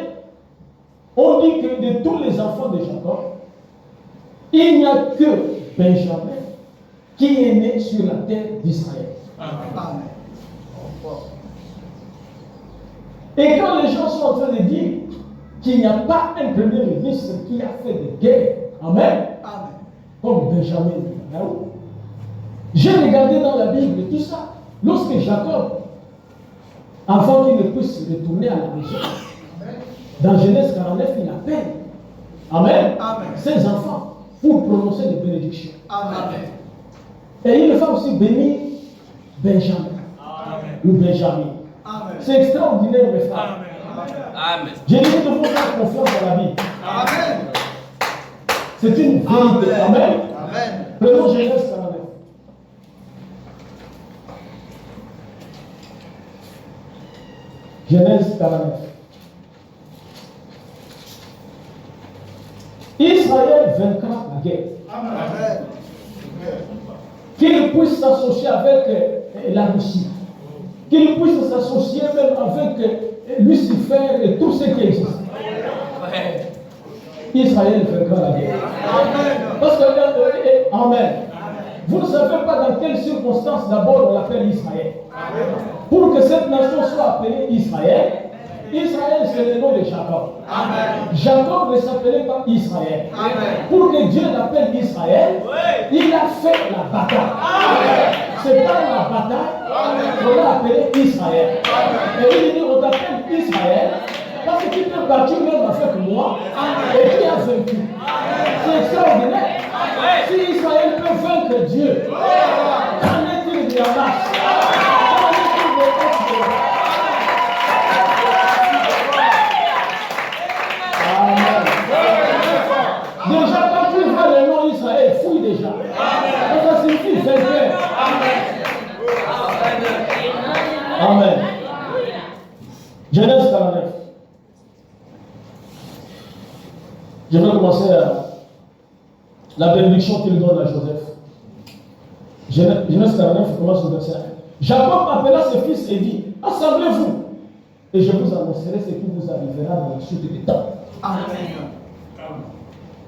on dit que de tous les enfants de Jacob, il n'y a que Benjamin qui est né sur la terre d'Israël. Amen. Et quand les gens sont en train de dire qu'il n'y a pas un premier ministre qui a fait des guerres, amen, Amen. comme Benjamin Netanyahu, j'ai regardé dans la Bible tout ça. Lorsque Jacob, avant qu'il ne puisse retourner à la maison, dans Genèse 49, il appelle, amen, Amen. ses enfants pour prononcer des bénédictions. Amen. Et il va aussi bénir Benjamin, ou Benjamin. Amen. C'est extraordinaire, mes frères. Amen. J'ai dit que nous devons faire confiance à la Bible. Amen. C'est une vérité. Amen. Amen. Prenons Genèse 49. Genèse 49. Israël vaincra la guerre. Amen. Qu'il puisse s'associer avec la Russie. Qu'il puisse s'associer même avec Lucifer et tout ce qui existe. Israël vaincra la guerre. Parce que, amen. Vous ne savez pas dans quelles circonstances d'abord on l'appelle Israël. Pour que cette nation soit appelée Israël, Israël c'est le nom de Jacob. Jacob ne s'appelait pas Israël. Pour que Dieu l'appelle Israël, il a fait la bataille. C'est pas la bataille qu'on l'a appelé Israël. Et il dit on t'appelle Israël parce que tu t'es battu même avec moi et tu as vaincu. C'est extraordinaire. Si Israël peut vaincre Dieu, qu'en est-il de Hamas? Qu'en est-il de Hezbollah? vainqueur. Amen. Genèse 49. Je vais commencer la bénédiction qu'il donne à Joseph. Genèse 49 commence au verset 1. Jacob appela ses fils et dit, assemblez-vous, et je vous annoncerai ce qui vous arrivera dans la suite des temps. Amen.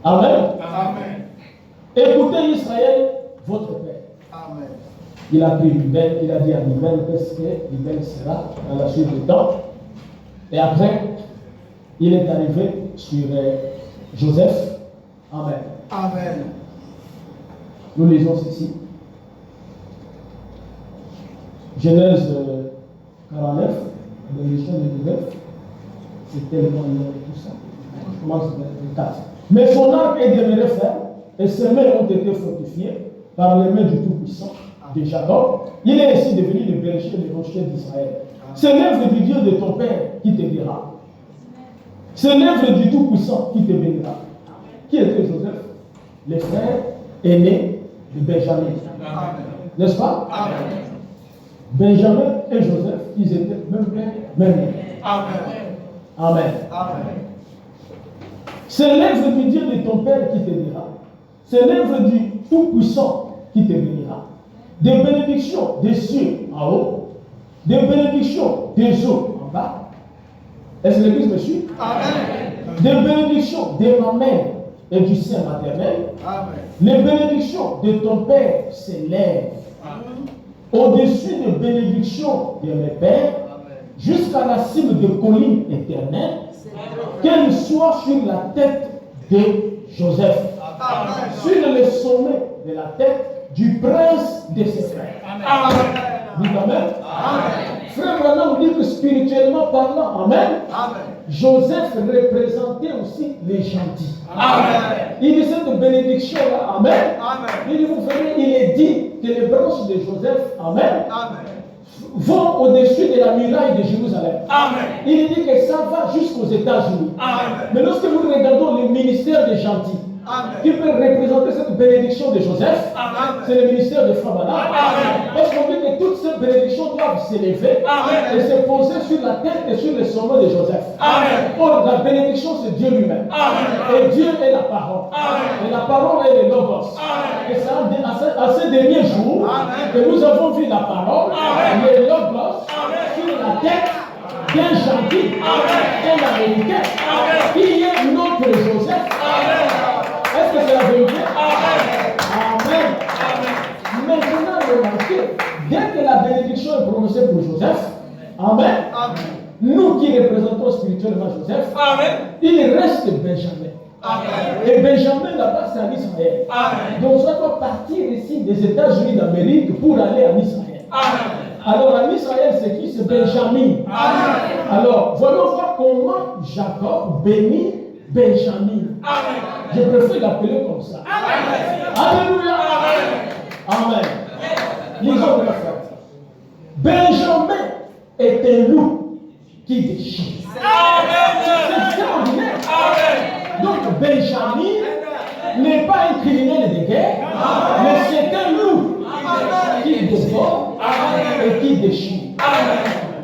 Amen. Amen. Écoutez Israël, votre père. Amen. Il a pris Ruben, il a dit à Ruben qu'est-ce que Ruben sera dans la suite des temps. Et après, il est arrivé sur Joseph. Amen. Amen. Nous lisons ceci. Genèse 49, la bénédiction de Joseph. C'est tellement long tout ça. On commence vers le 4. Mais son arc est demeuré ferme et ses mains ont été fortifiées par les mains du Tout-Puissant de Jacob. Il est ainsi devenu le berger et le rocher d'Israël. C'est l'œuvre du Dieu de ton Père qui te dira. C'est l'œuvre du Tout-Puissant qui te bénira. Qui était Joseph? Le frère aîné de Benjamin. N'est-ce pas? Amen. Benjamin et Joseph, ils étaient même père, même mère. Amen. Amen. Amen. C'est l'œuvre du Dieu de ton Père qui te dira. C'est l'œuvre du Tout-Puissant qui te bénira. Des bénédictions des cieux en haut, des bénédictions des eaux en bas. Est-ce que l'Église me suit? Amen. Des bénédictions de ma mère et du sein maternel. Amen. Les bénédictions de ton Père s'élèvent au-dessus des bénédictions de mes pères, jusqu'à la cime de collines éternelles, qu'elles soient sur la tête de Joseph, sur le sommet de la tête du prince de ses frères. Amen. Dites Amen. Amen. Frère Branham dit que spirituellement parlant, Amen, Amen. Joseph représentait aussi les gentils. Amen. Il dit cette bénédiction-là, Amen. Amen. Il dit, vous verrez, il est dit que les branches de Joseph, Amen, Amen. vont au-dessus de la muraille de Jérusalem. Amen. Il dit que ça va jusqu'aux États-Unis. Amen. Mais lorsque nous regardons le ministère des gentils, Amen. qui peut représenter cette bénédiction de Joseph, Amen. c'est le ministère de Fabana. Amen. Parce qu'on dit que toutes ces bénédictions doivent s'élever Amen. et se poser sur la tête et sur le sommet de Joseph. Amen. Or, la bénédiction, c'est Dieu lui-même. Amen. Et Dieu est la parole. Amen. Et la parole est le logos. Amen. Et c'est à ces derniers jours Amen. que nous avons vu la parole, Amen. le logos, Amen. sur la tête d'un gentil, d'un américain, qui est notre Joseph. Est-ce que c'est la vérité? Amen. Maintenant, remarquez, dès que la bénédiction est prononcée pour Joseph, Amen, Amen. nous qui représentons spirituellement Joseph, il reste Benjamin. Amen. Et Benjamin là-bas, c'est en Israël. Amen. Donc, ça doit partir ici des États-Unis d'Amérique pour aller en Israël. Alors, en Israël, c'est qui? C'est Benjamin. Alors, voyons voir comment Jacob bénit Benjamin. Je préfère l'appeler comme ça. Alléluia. Amen. Lisons de la frère. Benjamin est un loup qui déchire. C'est extraordinaire. Donc Benjamin n'est pas un criminel de guerre, mais c'est un loup qui dévore et qui déchire.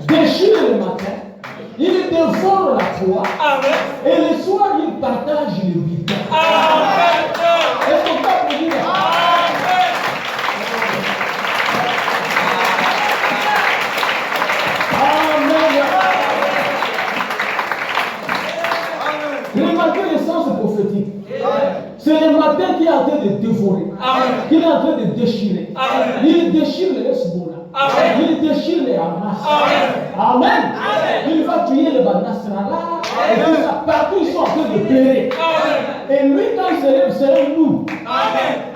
Déchire le matin, il dévore la proie, et le soir il partage le butin. Est-ce qu'on peut applaudir? Remarquez le sens prophétique. C'est le matin qui est en train de dévorer, qui est en train de déchirer. Il déchire les Hezbollah, il déchire les Hamas. Amen. Il va tuer les Banasrala. Et tout ça, partout ils sont en train de pleurer. Et lui, quand il se lève, c'est un loup.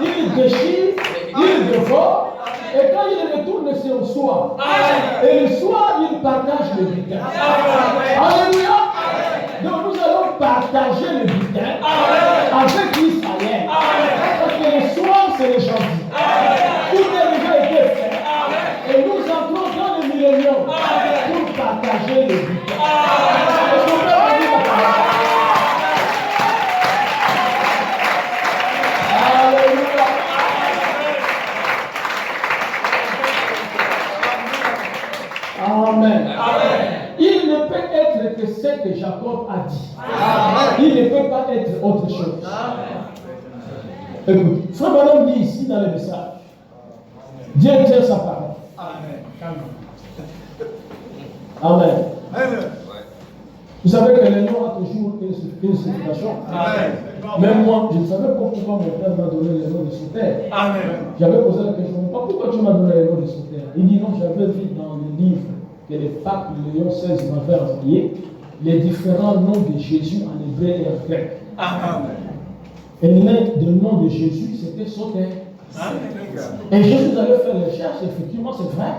Il déchire, il dévore. Et quand il retourne, c'est au soir. Et le soir, il partage le butin. Alléluia. Donc nous allons partager le butin avec Israël. Parce que le soir, c'est les gentils. Tout est déjà été fait. Et nous entrons dans le millénium pour partager le butin. Est-ce qu'on peut dire la parole? Alléluia. Il ne peut pas être autre chose. Écoute, Frère Branham dit ici dans le message, Dieu tient sa parole. Amen. Vous savez que le nom a toujours une signification. Même moi, je ne savais pas pourquoi mon père m'a donné le nom de Sauterre. J'avais posé la question, pourquoi tu m'as donné le nom de Sauterre? Il dit non, j'avais vu dans le livre que le pape Léon XVI m'avait envoyé les différents noms de Jésus en hébreu et en grec. Et le nom de Jésus, c'était Sauterre. Et Jésus allait faire les recherches, effectivement, c'est vrai.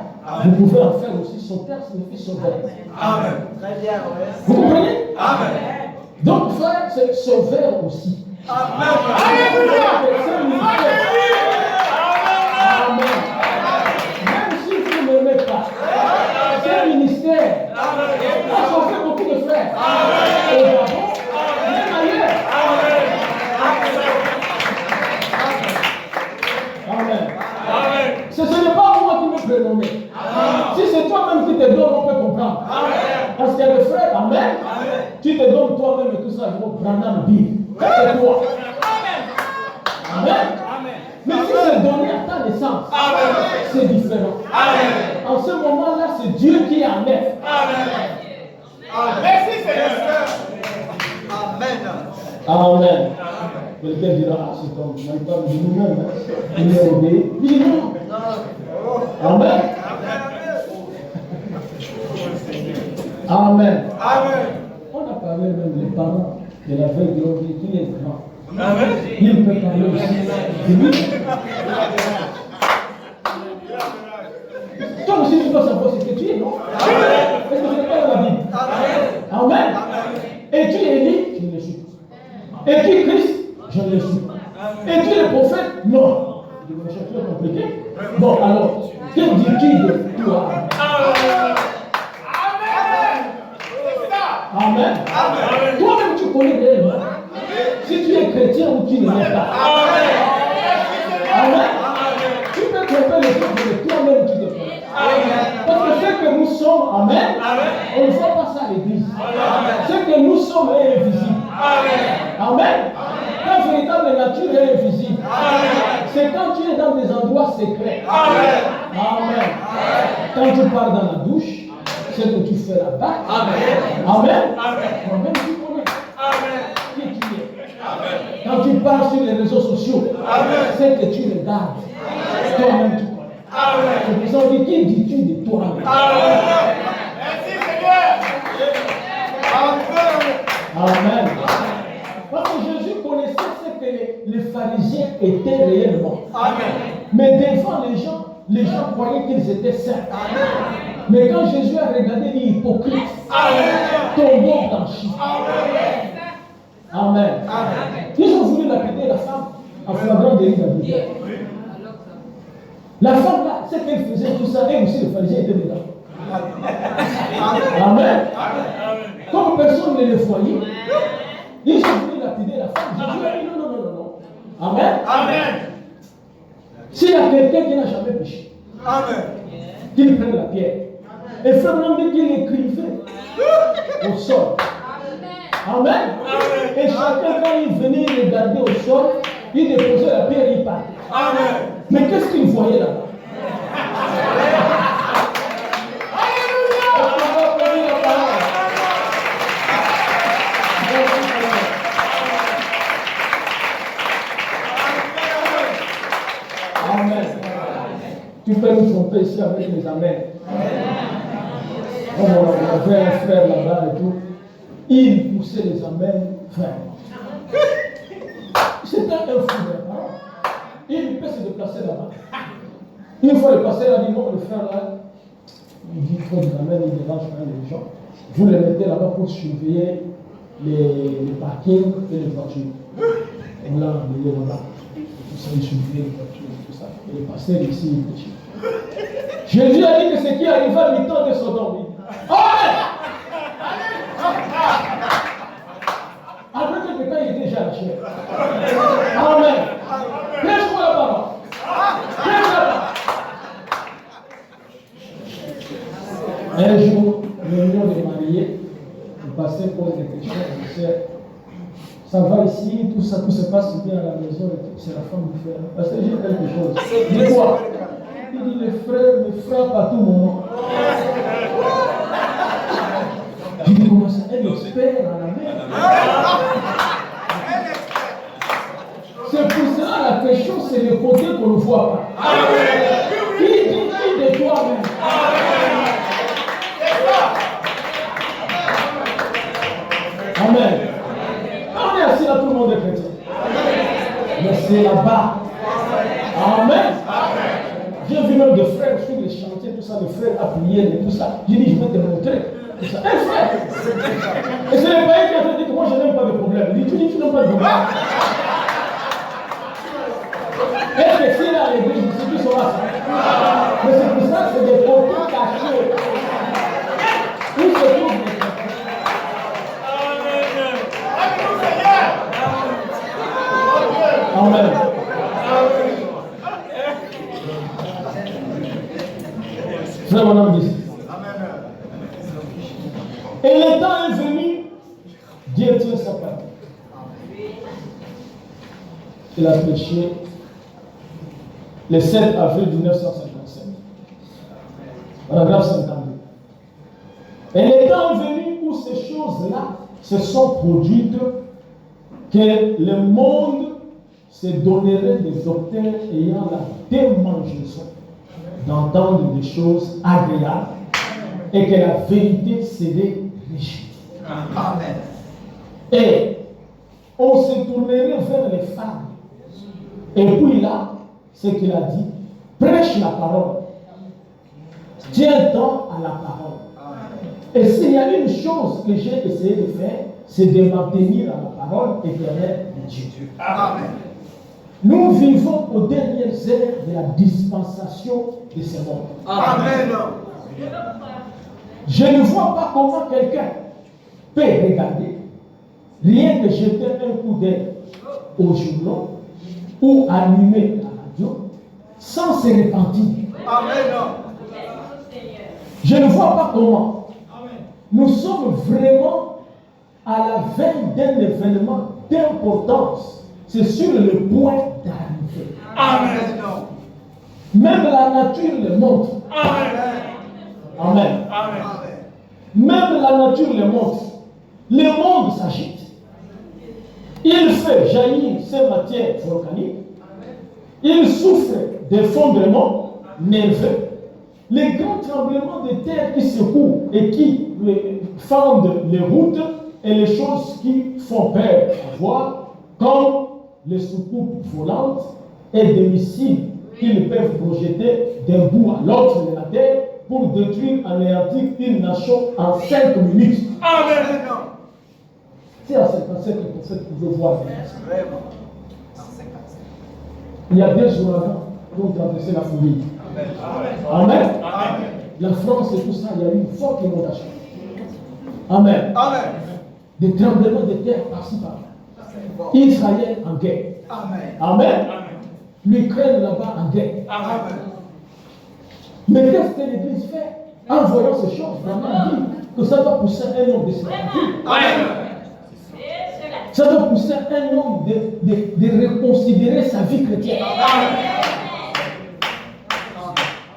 Vous pouvez en faire aussi. Sauterre signifie sauveur. Vous comprenez? Donc, frère, c'est sauveur aussi. Amen. Même si vous ne m'aimez pas, c'est un ministère. On a sauvé beaucoup de frères. Au Gabon, même ailleurs. Amen. Ce n'est pas moi qui me prénomme. Si c'est toi-même qui te donne, on peut comprendre. Parce qu'il y a des frères, amen. Tu te donnes toi-même et tout ça, je vais prendre un billet. C'est toi. Amen. Mais si c'est donné à ta naissance, c'est différent. En ce moment-là, c'est Dieu qui enlève. Merci Seigneur. Amen. Quelqu'un dira, ah, cet homme, il n'a pas de nous-mêmes. Il est obéi. Il dit non. Amen. Amen. On a parlé même des parents de la veille de l'obéi qui est grand. Il peut parler aussi de lui. Toi aussi, tu dois savoir ce que tu es, non? Est-ce que ce n'est pas dans la Bible? Amen. Es-tu Élie? Je ne le suis pas. Es-tu Christ? Je ne le suis pas. Es-tu le prophète? Non. Je vais chercher compliqué. Bon, alors, que dis-tu de toi? Amen. Toi-même, tu connais réellement si tu es chrétien ou tu ne l'es pas. Amen. Tu peux tromper les choses de toi-même, tu te connais. Parce que ce que nous sommes, amen, on ne voit pas ça à l'église. Ce que nous sommes est invisible. Amen. La véritable nature est invisible. C'est quand tu es dans des endroits secrets. Amen. Quand tu pars dans la douche, ce que tu fais là-bas. Amen. Toi-même, tu connais. Qui tu es. Quand tu pars sur les réseaux sociaux, ce que tu regardes, toi-même, tu connais. C'est pour ça qu'on dit, qui dis-tu de toi-même? Merci Seigneur. Amen. Parce que Jésus connaissait ce que les pharisiens étaient réellement. Mais devant les gens croyaient qu'ils étaient saints. Mais quand Jésus a regardé les hypocrites, tombant dans le chiffre. Amen. Ils ont voulu lapider la femme en flagrant délit d'adultère. La femme là, c'est qu'elle faisait tout ça, et aussi les pharisiens étaient dedans. Amen. Comme personne ne le voyait, ils ont voulu lapider la femme. Jésus a dit non. Amen. S'il y a quelqu'un qui n'a jamais péché, qu'il prenne la pierre. Et Frère Branham dit qu'il écrivait au sol. Amen. Et chacun, quand il venait regarder au sol, il déposait la pierre et il partait. Mais qu'est-ce qu'il voyait là-bas? Amen. Tu peux nous tromper ici avec les amens. On avait un frère là-bas et tout. Il poussait les amens fermes. C'était un fou de parole. Il peut se déplacer là-bas. Une fois le pasteur a dit non, le frère là, il dit qu'il faut des amens, il dérange quand même les gens. Vous les mettez là-bas pour surveiller les parkings et les voitures. On l'a emmené là-bas. Tout ça, il surveillait les voitures et tout ça. Et le pasteur ici, il péchait. Jésus a dit que ce qui arriva à mi-temps de Sodome. Amen! Après que quelqu'un était déjà à la chair. Amen. Prêche-moi la parole. Prêche la parole. Un jour, réunion des mariés, le pasteur pose des questions, Ça va ici, tout ça, tout se passe bien à la maison. C'est la femme du frère. Parce que j'ai quelque chose. Dis quoi? Il dit, le frère me frappe à tout moment. Je dis, comment ça? Elle espère à la mer. C'est pour cela la question, c'est le côté qu'on ne voit pas. Qui dit de toi-même? Amen. On est assis là, tout le monde est chrétien. Mais c'est là-bas. Amen. J'ai vu même des frères sur les chantiers, tout ça, des frères à prier et tout ça. J'ai dit, je vais te montrer. Tout ça. Un frère. Et c'est le païen qui a dit que moi, je n'aime pas de problème. Il dit, tu dis, tu n'aimes pas de problème. Est-ce que c'est là à l'église, c'est qui sera ça? Mais c'est pour ça que c'est des côtés cachés. Où se trouvent les Amen. Frère, mon âme dit. Et le temps est venu, Dieu tient sa parole. Il a prêché le 7 avril 1957. Paragraphe 52. Et le temps est venu où ces choses-là se sont produites, que le monde se donnerait des docteurs ayant la démangeaison d'entendre des choses agréables et que la vérité serait riche. Amen. Et on se tournerait vers les femmes. Et puis là, ce qu'il a dit, prêche la parole. Tiens-toi à la parole. Et s'il y a une chose que j'ai essayé de faire, c'est de m'en tenir à la parole éternelle de Dieu. Amen. Nous vivons aux dernières heures de la dispensation de ce monde. Amen. Je ne vois pas comment quelqu'un peut regarder, rien que jeter un coup d'œil au journal ou allumer la radio, sans se repentir. Amen. Je ne vois pas comment. Nous sommes vraiment à la veille d'un événement d'importance. C'est sur le point d'arriver. Amen. Même la nature le montre. Amen. Même la nature le montre. Le monde s'agite. Il fait jaillir ces matières volcaniques. Il souffre d'effondrements nerveux. Les grands tremblements de terre qui secouent et qui fendent les routes et les choses qui font peur à voir, comme les soucoupes volantes et des missiles qu'ils peuvent projeter d'un bout à l'autre de la terre pour détruire, anéantir une nation en 5 minutes. Amen. C'est à 57 que le prophète pouvait voir. Vraiment. Il y a 2 ouragans qui ont traversé la forêt. Amen. La France et tout ça, il y a eu une forte inondation. Amen. Amen. Des tremblements de terre par-ci par-là. Israël en guerre. Amen. Amen. L'Ukraine là-bas en guerre. Amen. Mais qu'est-ce que l'Église fait en voyant ces choses? Vraiment dit que ça doit pousser un homme de se ça doit pousser un homme de reconsidérer sa vie chrétienne.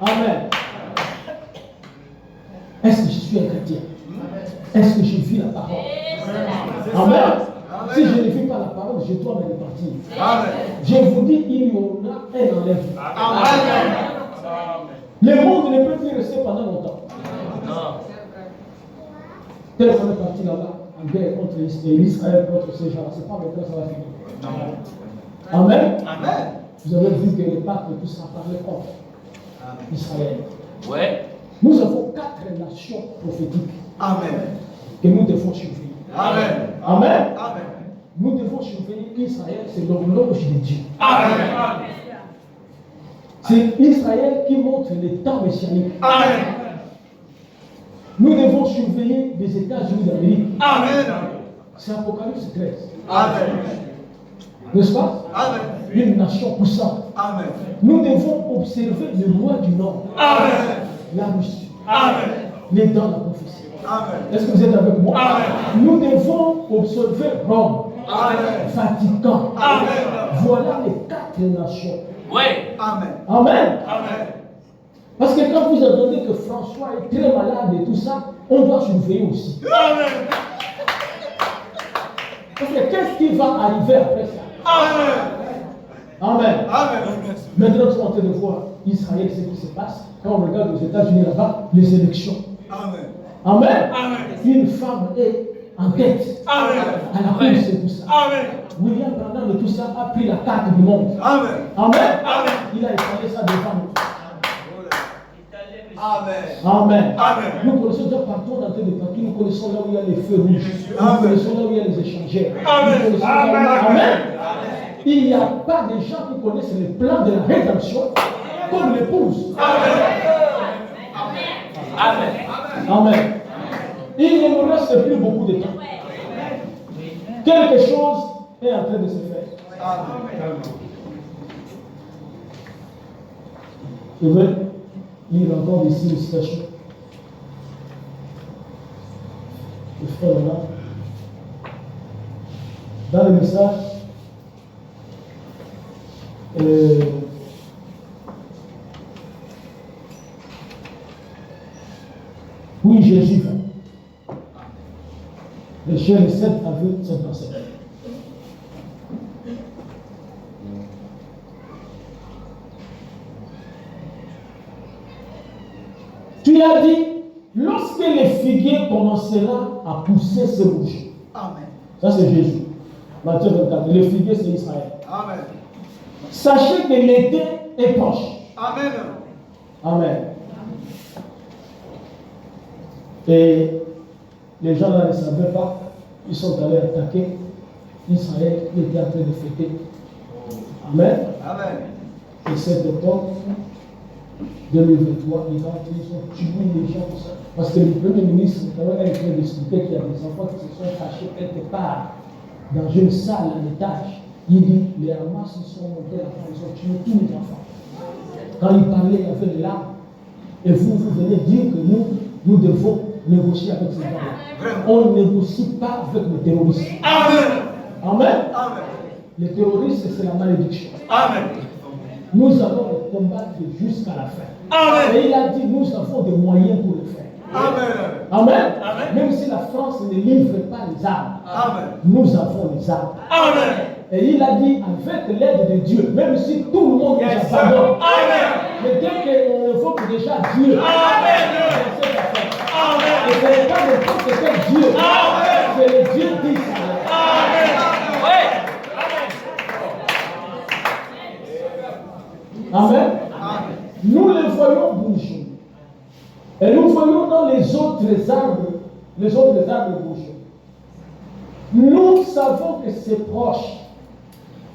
Amen. Est-ce que je suis un chrétien? Est-ce que je vis la parole? Amen. Si je ne vis pas la parole, je dois me répartir. Je vous dis, il y aura un enlèvement. Le monde ne peut plus rester pendant longtemps. Tel qu'on est parti là-bas en guerre contre Israël, contre ces gens-là, c'est pas maintenant ça va finir. Amen. Vous avez vu que les papes et tout ça parlaient contre Israël. Ouais. Nous avons 4 nations prophétiques que nous devons surveiller. Amen. Nous devons surveiller Israël, c'est l'horloge de Dieu. C'est Israël qui montre les temps messianiques. Nous devons surveiller les États-Unis d'Amérique. C'est Apocalypse 13. N'est-ce pas? Une nation puissante. Nous devons observer le roi du Nord. La Russie. Les dents de la prophétie. Est-ce que vous êtes avec moi? Nous devons observer Rome. Amen. Vatican. Amen. Voilà les 4 nations. Oui. Amen. Amen. Amen. Parce que quand vous entendez que François est très malade et tout ça, on doit surveiller aussi. Amen. Parce que qu'est-ce qui va arriver après ça? Amen. Amen. Amen. Maintenant, nous sommes en train de voir Israël, ce qui se passe. Quand on regarde aux États-Unis là-bas, les élections. Amen. Amen. Amen. Une femme est en tête Amen. à la course et tout ça. Amen. William Branham et tout ça a pris la carte du monde. Amen. Amen. Amen. Il a étalé ça devant nous. Amen. Amen. Amen. Nous connaissons déjà partout, on est en train de partir, nous connaissons là où il y a les feux rouges. Nous Amen. connaissons là où il y a les échangeurs. Amen. Nous connaissons là où- Amen. Amen. Il n'y a pas de gens qui connaissent le plan de la rédemption comme l'épouse. Amen. Amen. Il ne nous reste plus beaucoup de temps. Quelque chose est en train de se faire. Amen. Je veux lire encore ici une citation. Le frère là, dans le message, oui, Jésus va. Le chien de 7 avril 57. Tu as dit, lorsque les figuiers commenceront à pousser, se bouger. Amen. Ça, c'est Jésus. Matthieu 24. Les figuiers, c'est Israël. Amen. Sachez que l'été est proche. Amen. Amen. Et les gens là ne savaient pas. Ils sont allés attaquer Israël qui était en train de fêter. Amen. Amen. Le 7 octobre 2023, ils ont tué les gens pour ça. Parce que le Premier ministre est en train d'expliquer qu'il y a des enfants qui se sont cachés quelque part dans une salle à l'étage. Il dit, les Hamas ils sont montés là-bas, ils ont tué tous les enfants. Quand il parlait, il avait les larmes. Et vous venez dire que nous devons négocier avec ces gens-là. On ne négocie pas avec les terroristes. Amen. Amen. Amen. Les terroristes, c'est la malédiction. Amen. Nous allons les combattre jusqu'à la fin. Amen. Et il a dit, nous avons des moyens pour le faire. Amen. Amen. Amen. Même si la France ne livre pas les armes, Amen. nous avons les armes. Amen. Et il a dit, avec l'aide de Dieu, même si tout le monde Yes, nous sir. abandonne, Amen. mais dès qu'on évoque déjà Dieu, Amen. c'est cette affaire. Et Amen. ce n'est pas n'importe quel Dieu, Amen. c'est le Dieu d'Israël. Amen. Oui. Amen. Amen. Nous les voyons bouger. Et nous voyons dans les autres arbres bouger. Nous savons que c'est proche.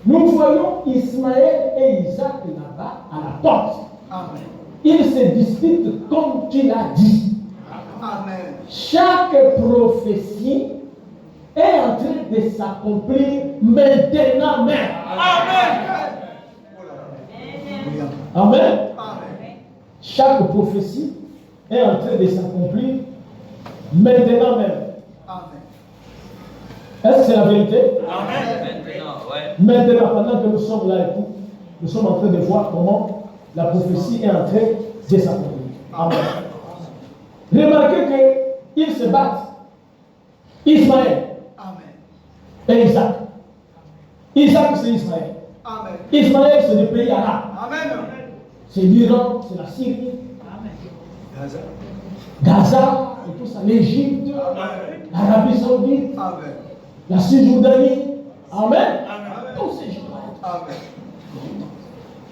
Nous voyons Ismaël et Isaac là-bas à la porte. Amen. Ils se disputent comme tu l'as dit. Amen. Chaque prophétie est en train de s'accomplir maintenant même. Amen. Amen. Amen. Chaque prophétie est en train de s'accomplir maintenant même. Amen. Est-ce que c'est la vérité? Amen. Maintenant, pendant que nous sommes là et tout, nous sommes en train de voir comment la prophétie est en train de s'accomplir. Amen. Remarquez qu'ils se battent. Ismaël Amen. et Isaac. Isaac, c'est Israël. Amen. Ismaël, c'est le pays arabe. Amen. C'est l'Iran, c'est la Syrie, Gaza. Gaza, et tout ça, l'Égypte, Amen. l'Arabie Saoudite, Amen. la Cisjordanie. Amen. Amen. Tous ces gens. Amen.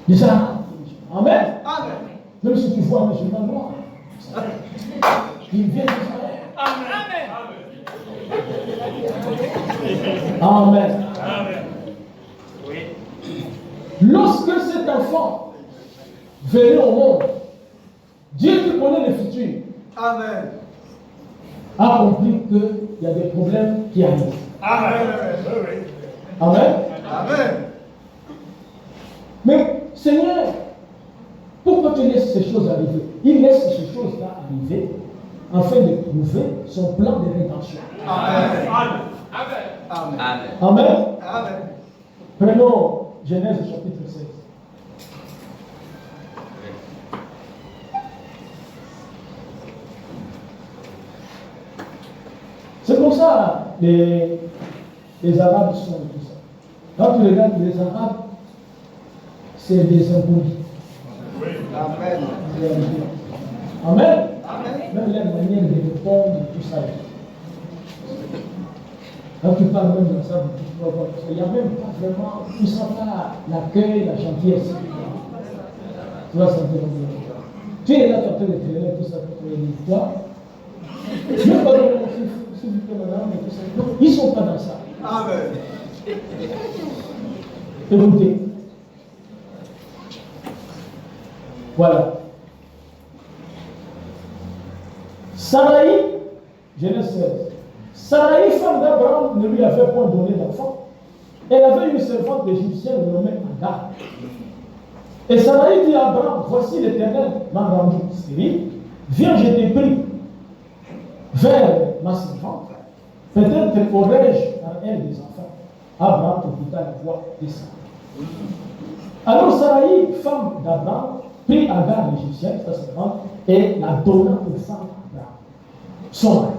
Les Arabes. Amen. Amen. Même si tu vois un musulman noir, il vient d'Israël. Amen. Amen. Amen. Oui. Lorsque cet enfant venait au monde, Dieu qui connaît le futur Amen. a compris qu'il y a des problèmes qui arrivent. Amen. Oui. Amen. Amen. Mais Seigneur, pourquoi tu laisses ces choses arriver? Il laisse ces choses-là arriver afin de prouver son plan de rédemption. Amen. Amen. Amen. Amen. Amen. Prenons Genèse chapitre 16. C'est pour ça les Arabes sont tout ça. Quand tu regardes les Arabes, c'est des impolis. Amen. Amen. Amen. Même la manière de répondre, tout ça. Quand tu parles même de ça, tu vas voir, parce qu'il n'y a même pas vraiment, tu ne sens pas l'accueil, la gentillesse. Tu vas sentir bien. Tu es là, tu as fait les télé, tout ça, tu es toi. Je ne veux pas dire, s'il vous plaît, madame, mais tout ça. Non, ils ne sont pas dans ça. Amen. Écoutez. Voilà. Saraï, Genèse 16. Saraï, femme d'Abraham, ne lui avait point donné d'enfant. Elle avait une servante égyptienne nommée Agar. Et Saraï dit à Abraham, voici l'Éternel m'a rendu stérile. Viens, je t'ai pris vers ma servante. Peut-être aurais-je par elle des enfants. Abraham écouta la voix de Saraï. Alors Saraï, femme d'Abraham, prit Agar l'égyptienne, sa servante, et la donna aux femmes d'Abraham, son mari.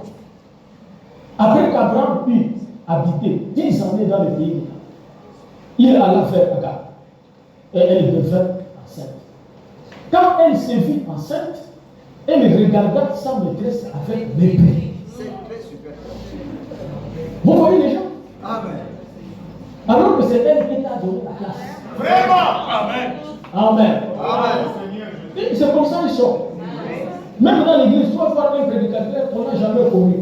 Après qu'Abraham eut habité 10 années dans le pays, il alla vers Agar, et elle devint enceinte. Quand elle se vit enceinte, elle regarda sa maîtresse avec mépris. Vous voyez les gens? Amen. Alors que c'est elle qui t'a donné la place. Vraiment. Amen. Amen. Amen. C'est comme ça ils sont. Même dans l'église, tu vas voir un prédicateur qu'on n'a jamais connu.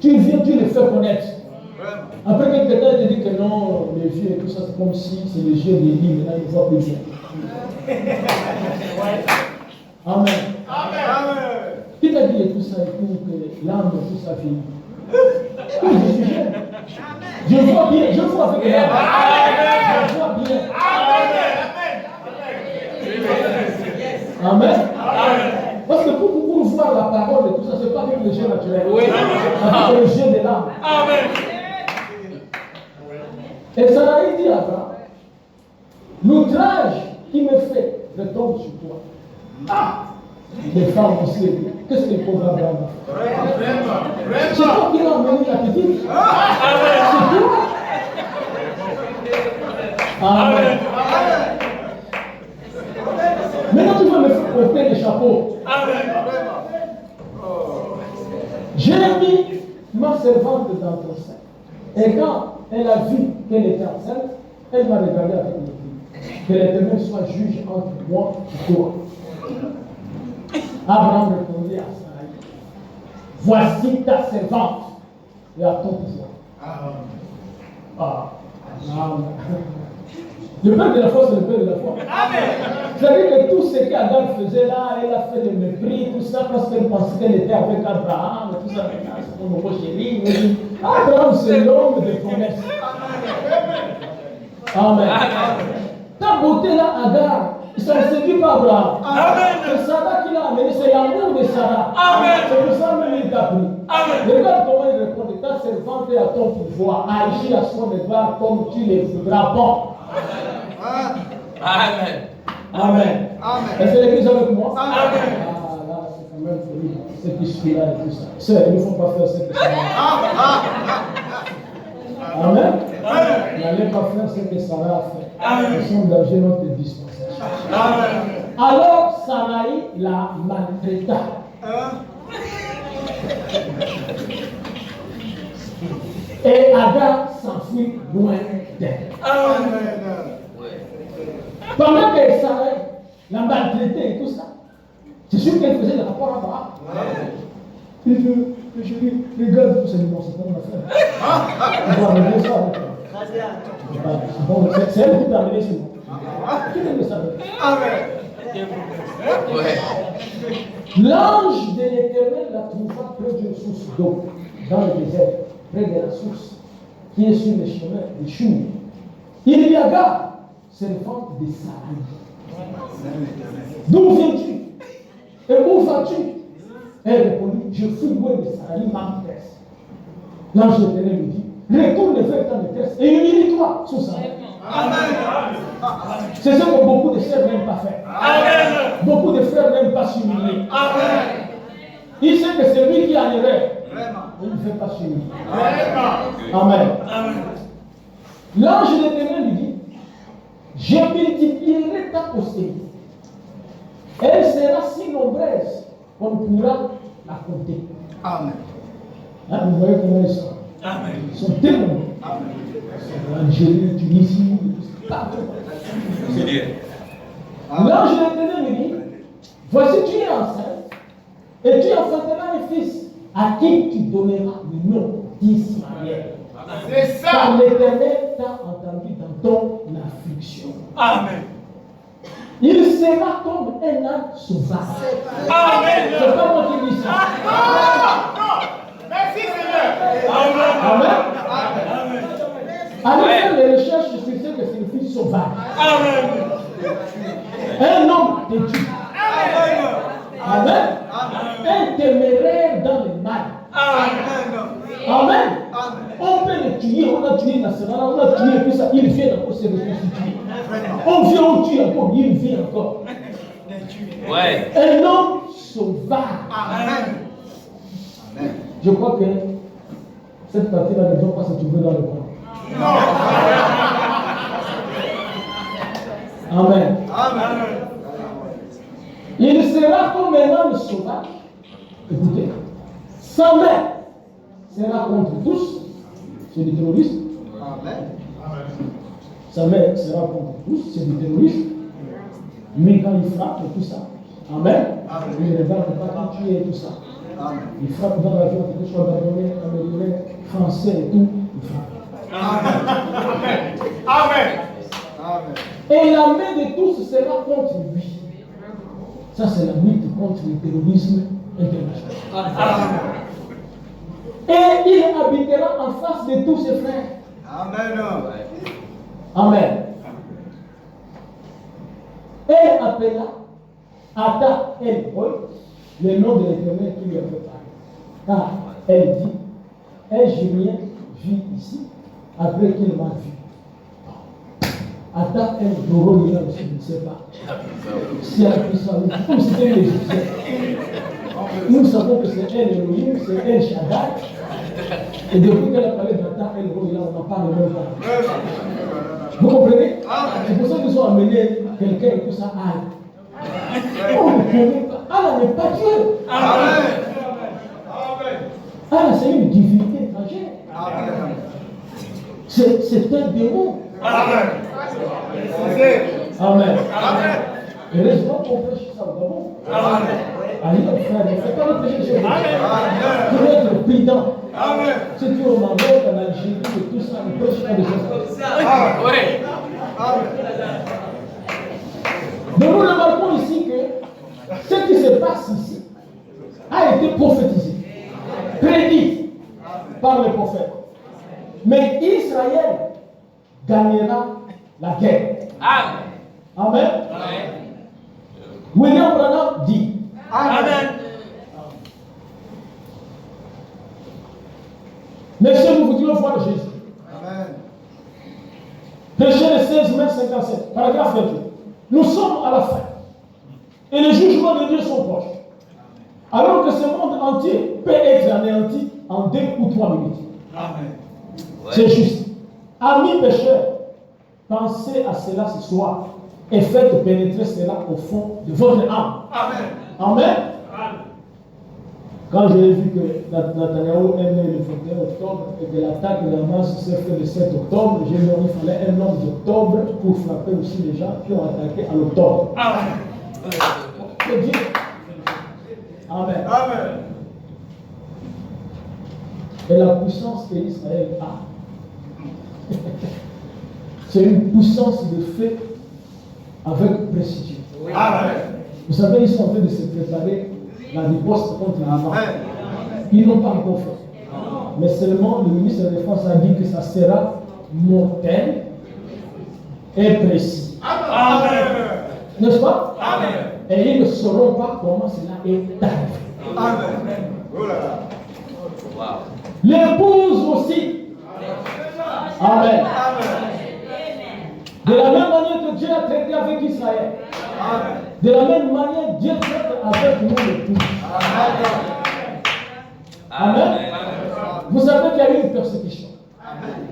Tu viens, tu le fais connaître. Après que quelqu'un te dit que non, les vieux et tout ça, c'est comme si c'est les yeux des livres, maintenant ils ne voient plus bien. Amen. Amen. Qui t'a dit tout ça et tout, que l'âme et tout ça finit? Oui, je suis jeune. Je vois bien, je vois avec l'âme. Je vois bien. Amen. Parce que pour voir la parole et tout ça, ce n'est pas avec le jeu naturel. Avec le jeu de l'âme. Et Saraï dit à Abraham, l'outrage qui me fait retombe sur toi. Ah! Les femmes aussi, qu'est-ce que les pauvres Abraham a fait? C'est toi qui l'as amené la petite? C'est toi? Amen. Maintenant tu vas me faire porter les chapeaux. J'ai mis ma servante dans ton sein. Et quand elle a vu qu'elle était enceinte, elle m'a regardé avec mépris. Que l'Éternel soit juge entre moi et toi. Abraham répondit à Saraï, voici ta servante et à ton pouvoir. Ah. Amen. Le père de la foi, c'est le père de la foi. C'est-à-dire que tout ce qu'Adam faisait là, elle a fait le mépris, tout ça, parce qu'elle pensait qu'elle était avec Abraham, tout ça, c'est mon nouveau chéri. Abraham, c'est l'homme de promesses. Amen. Ta beauté là, Agar, ça ne séduit pas Abraham. C'est Sarah qui l'a amené, c'est l'amour de Sarah. C'est pour ça même il t'a pris. Regarde comment il répond, ta servante est à ton pouvoir, agis à son égard comme tu le voudras bon. Amen. Amen. Amen. Est-ce que l'église avec moi? Amen. Ah là, c'est quand même folie. C'est qui suit là et tout ça. Sœur, il ne faut pas faire ce que ça va. Amen. N'allez pas faire ce que Sarah a fait. Nous sommes dans une autre dispensation. Alors, Saraï la maltraita. Et Agar s'enfuit loin d'elle. Pendant que Saraï la maltraitait et tout ça, c'est sûr qu'elle faisait le rapport à Abraham. Et je dis, regarde tout ça, c'est pas mon affaire. On va régler ça avec elle. Bon, c'est elle qui t'a amené chez moi. Qui t'a ça? L'ange de l'Éternel la trouva près d'une source d'eau, dans le désert, près de la source, qui est sur le chemin de Choum. Il y a servante de Saraï. D'où viens-tu? Et où vas-tu? Elle répondit, je fus loin de Saraï, ma maîtresse. L'ange de l'Éternel lui dit, Retourne vers ta maîtresse et humilie-toi sous sa main. Amen. C'est ce que beaucoup de sœurs n'aiment pas faire. Amen. Beaucoup de frères n'aiment pas s'humilier. Amen. Il sait que c'est lui qui a l'erreur. Vraiment. Il ne fait pas s'humilier. Vraiment. Amen. Amen. L'ange de l'Éternel lui dit, je multiplierai ta postérité. Elle sera si nombreuse qu'on pourra la compter. Amen. Hein, vous voyez comment ils sont. Amen. Ils sont tellement nombreux. Algérie, Tunisie, partout. C'est bien. L'ange de l'Éternel lui dit, voici tu es enceinte et tu enfanteras un fils à qui tu donneras le nom d'Ismaël. C'est ça. Car l'Éternel t'a entendu dans ton affliction. Amen. Il sera comme un âne sauvage. Amen. C'est pas moi qui dis ça. Non. Merci Seigneur. Amen. Amen. Amen. Allez faire les recherches sur ce que signifie sauvage. Amen. Un homme têtu. Amen. Un téméraire dans le mal. Amen. On peut le tuer, on a tué Nassera, on a tué tout ça, il vient encore se reconstituer. On vient, on tue encore, il vient encore. Ouais. Un homme sauvage. Amen. Je crois que cette partie-là ne doit pas se trouver dans le coin. Amen. Amen. Il sera comme un homme sauvage. Écoutez, sa main sera contre tous, c'est des terroristes. Amen. Sa main sera contre tous, c'est des terroristes. Mais quand il frappe et tout ça, Amen. Il ne regarde pas qui tu es et tout ça. Amen. Il frappe dans l'avion, que ce soit gabonais, américain, français et tout, il frappe. Amen. Amen. Amen. Et la main de tous sera contre lui. Ça, c'est la lutte contre le terrorisme international. Et il habitera en face de tous ses frères. Amen. Amen. Elle appela Ada El-Roy, le nom de l'Éternel qui lui avait parlé. Car elle dit, un Julien vit ici après qu'il m'a vu. Ada El-Roy, je ne sais pas. Si elle a pris ça, comme c'était une Égyptienne. Nous savons que c'est elle Elohim, c'est elle Shaddai. Et depuis qu'elle a parlé d'Ada El-Roy, là, on n'a pas le même temps. Vous comprenez? C'est pour ça qu'ils ont amené quelqu'un et tout ça à Allah. On ne connaît pas. Allah n'est pas Dieu. Amen. Allah, c'est une divinité étrangère. Amen. C'est un démon. Amen. Amen. Amen. Heureusement qu'on prêche ça au Gabon. Allez, frère, ne faites pas le péché chez vous. Il faut être prudent. Amen. Si tu es au Maroc, en Algérie, et tout ça, ne prêche pas de choses. Ouais. Mais nous remarquons ici que ce qui se passe ici a été prophétisé, prédit par les prophètes. Mais Israël gagnera la guerre. Amen. William Branham dit, Amen. messieurs, nous voudrions voir Jésus. Amen. Péché le 16 mai 57, paragraphe 28. Nous sommes à la fin. Et les jugements de Dieu sont proches. Alors que ce monde entier peut être anéanti en 2 ou 3 minutes. Amen. C'est juste. Amis pécheurs, pensez à cela ce soir et faites pénétrer cela au fond de votre âme. Amen. Amen. Quand j'ai vu que Netanyahu est né le 21 octobre et que l'attaque de Hamas s'est faite le 7 octobre, j'ai dit qu'il fallait un homme d'octobre pour frapper aussi les gens qui ont attaqué à l'octobre. C'est Dieu. Amen. Amen. Et la puissance que Israël a, c'est une puissance de fait avec précision. Amen. Vous savez, ils sont en train de se préparer la riposte contre l'Iran. Amen. Ils n'ont pas encore fait. Mais seulement le ministre de la Défense a dit que ça sera mortel et précis. Amen. N'est-ce pas? Amen. Et ils ne sauront pas comment cela est arrivé. Amen. Oh là là. Wow. L'épouse aussi Amen. Amen. De la même manière que Dieu a traité avec Israël, de la même manière, Dieu traite avec nous le tous. Amen. Vous savez qu'il y a eu une persécution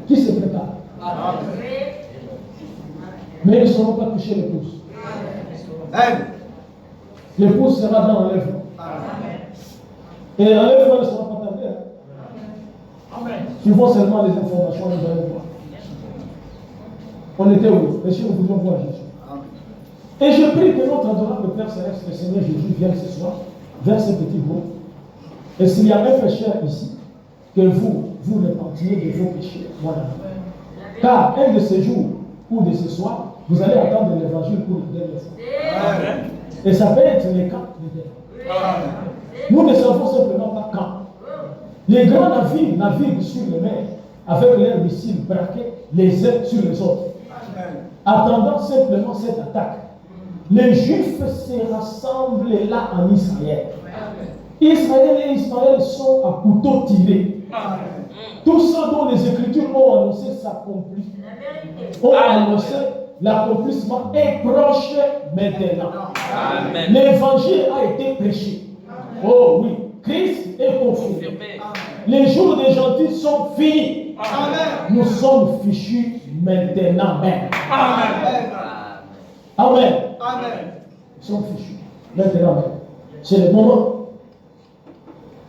qui se prépare. Mais ils ne seront pas touchés l'épouse. L'épouse sera dans l'enlèvement. Et l'enlèvement ne sera pas tardé. Suivons seulement les informations, nous allons voir. On était où? Monsieur, nous voulions voir Jésus. Et je prie que notre adorable Père Céleste, le Seigneur Jésus, vienne ce soir vers ce petit groupe. Et s'il y a un pécheur ici, que vous repentiez de vos péchés. Voilà. Car un de ces jours ou de ce soir, vous allez attendre l'évangile pour la dernière fois. Et ça peut être les cas de terre. Nous ne savons simplement pas quand. Les grands naviguent sur les mers avec leurs missiles braqués les uns sur les autres, attendant simplement cette attaque. Les Juifs se rassemblent là en Israël. Israël et Israël sont à couteau tiré. Tout ce dont les Écritures ont annoncé s'accomplit. Ont annoncé l'accomplissement est proche maintenant. L'évangile a été prêché. Oh oui, Christ est confirmé. Les jours des gentils sont finis. Nous sommes fichus maintenant même. Amen. Nous sommes fichus maintenant même. C'est le moment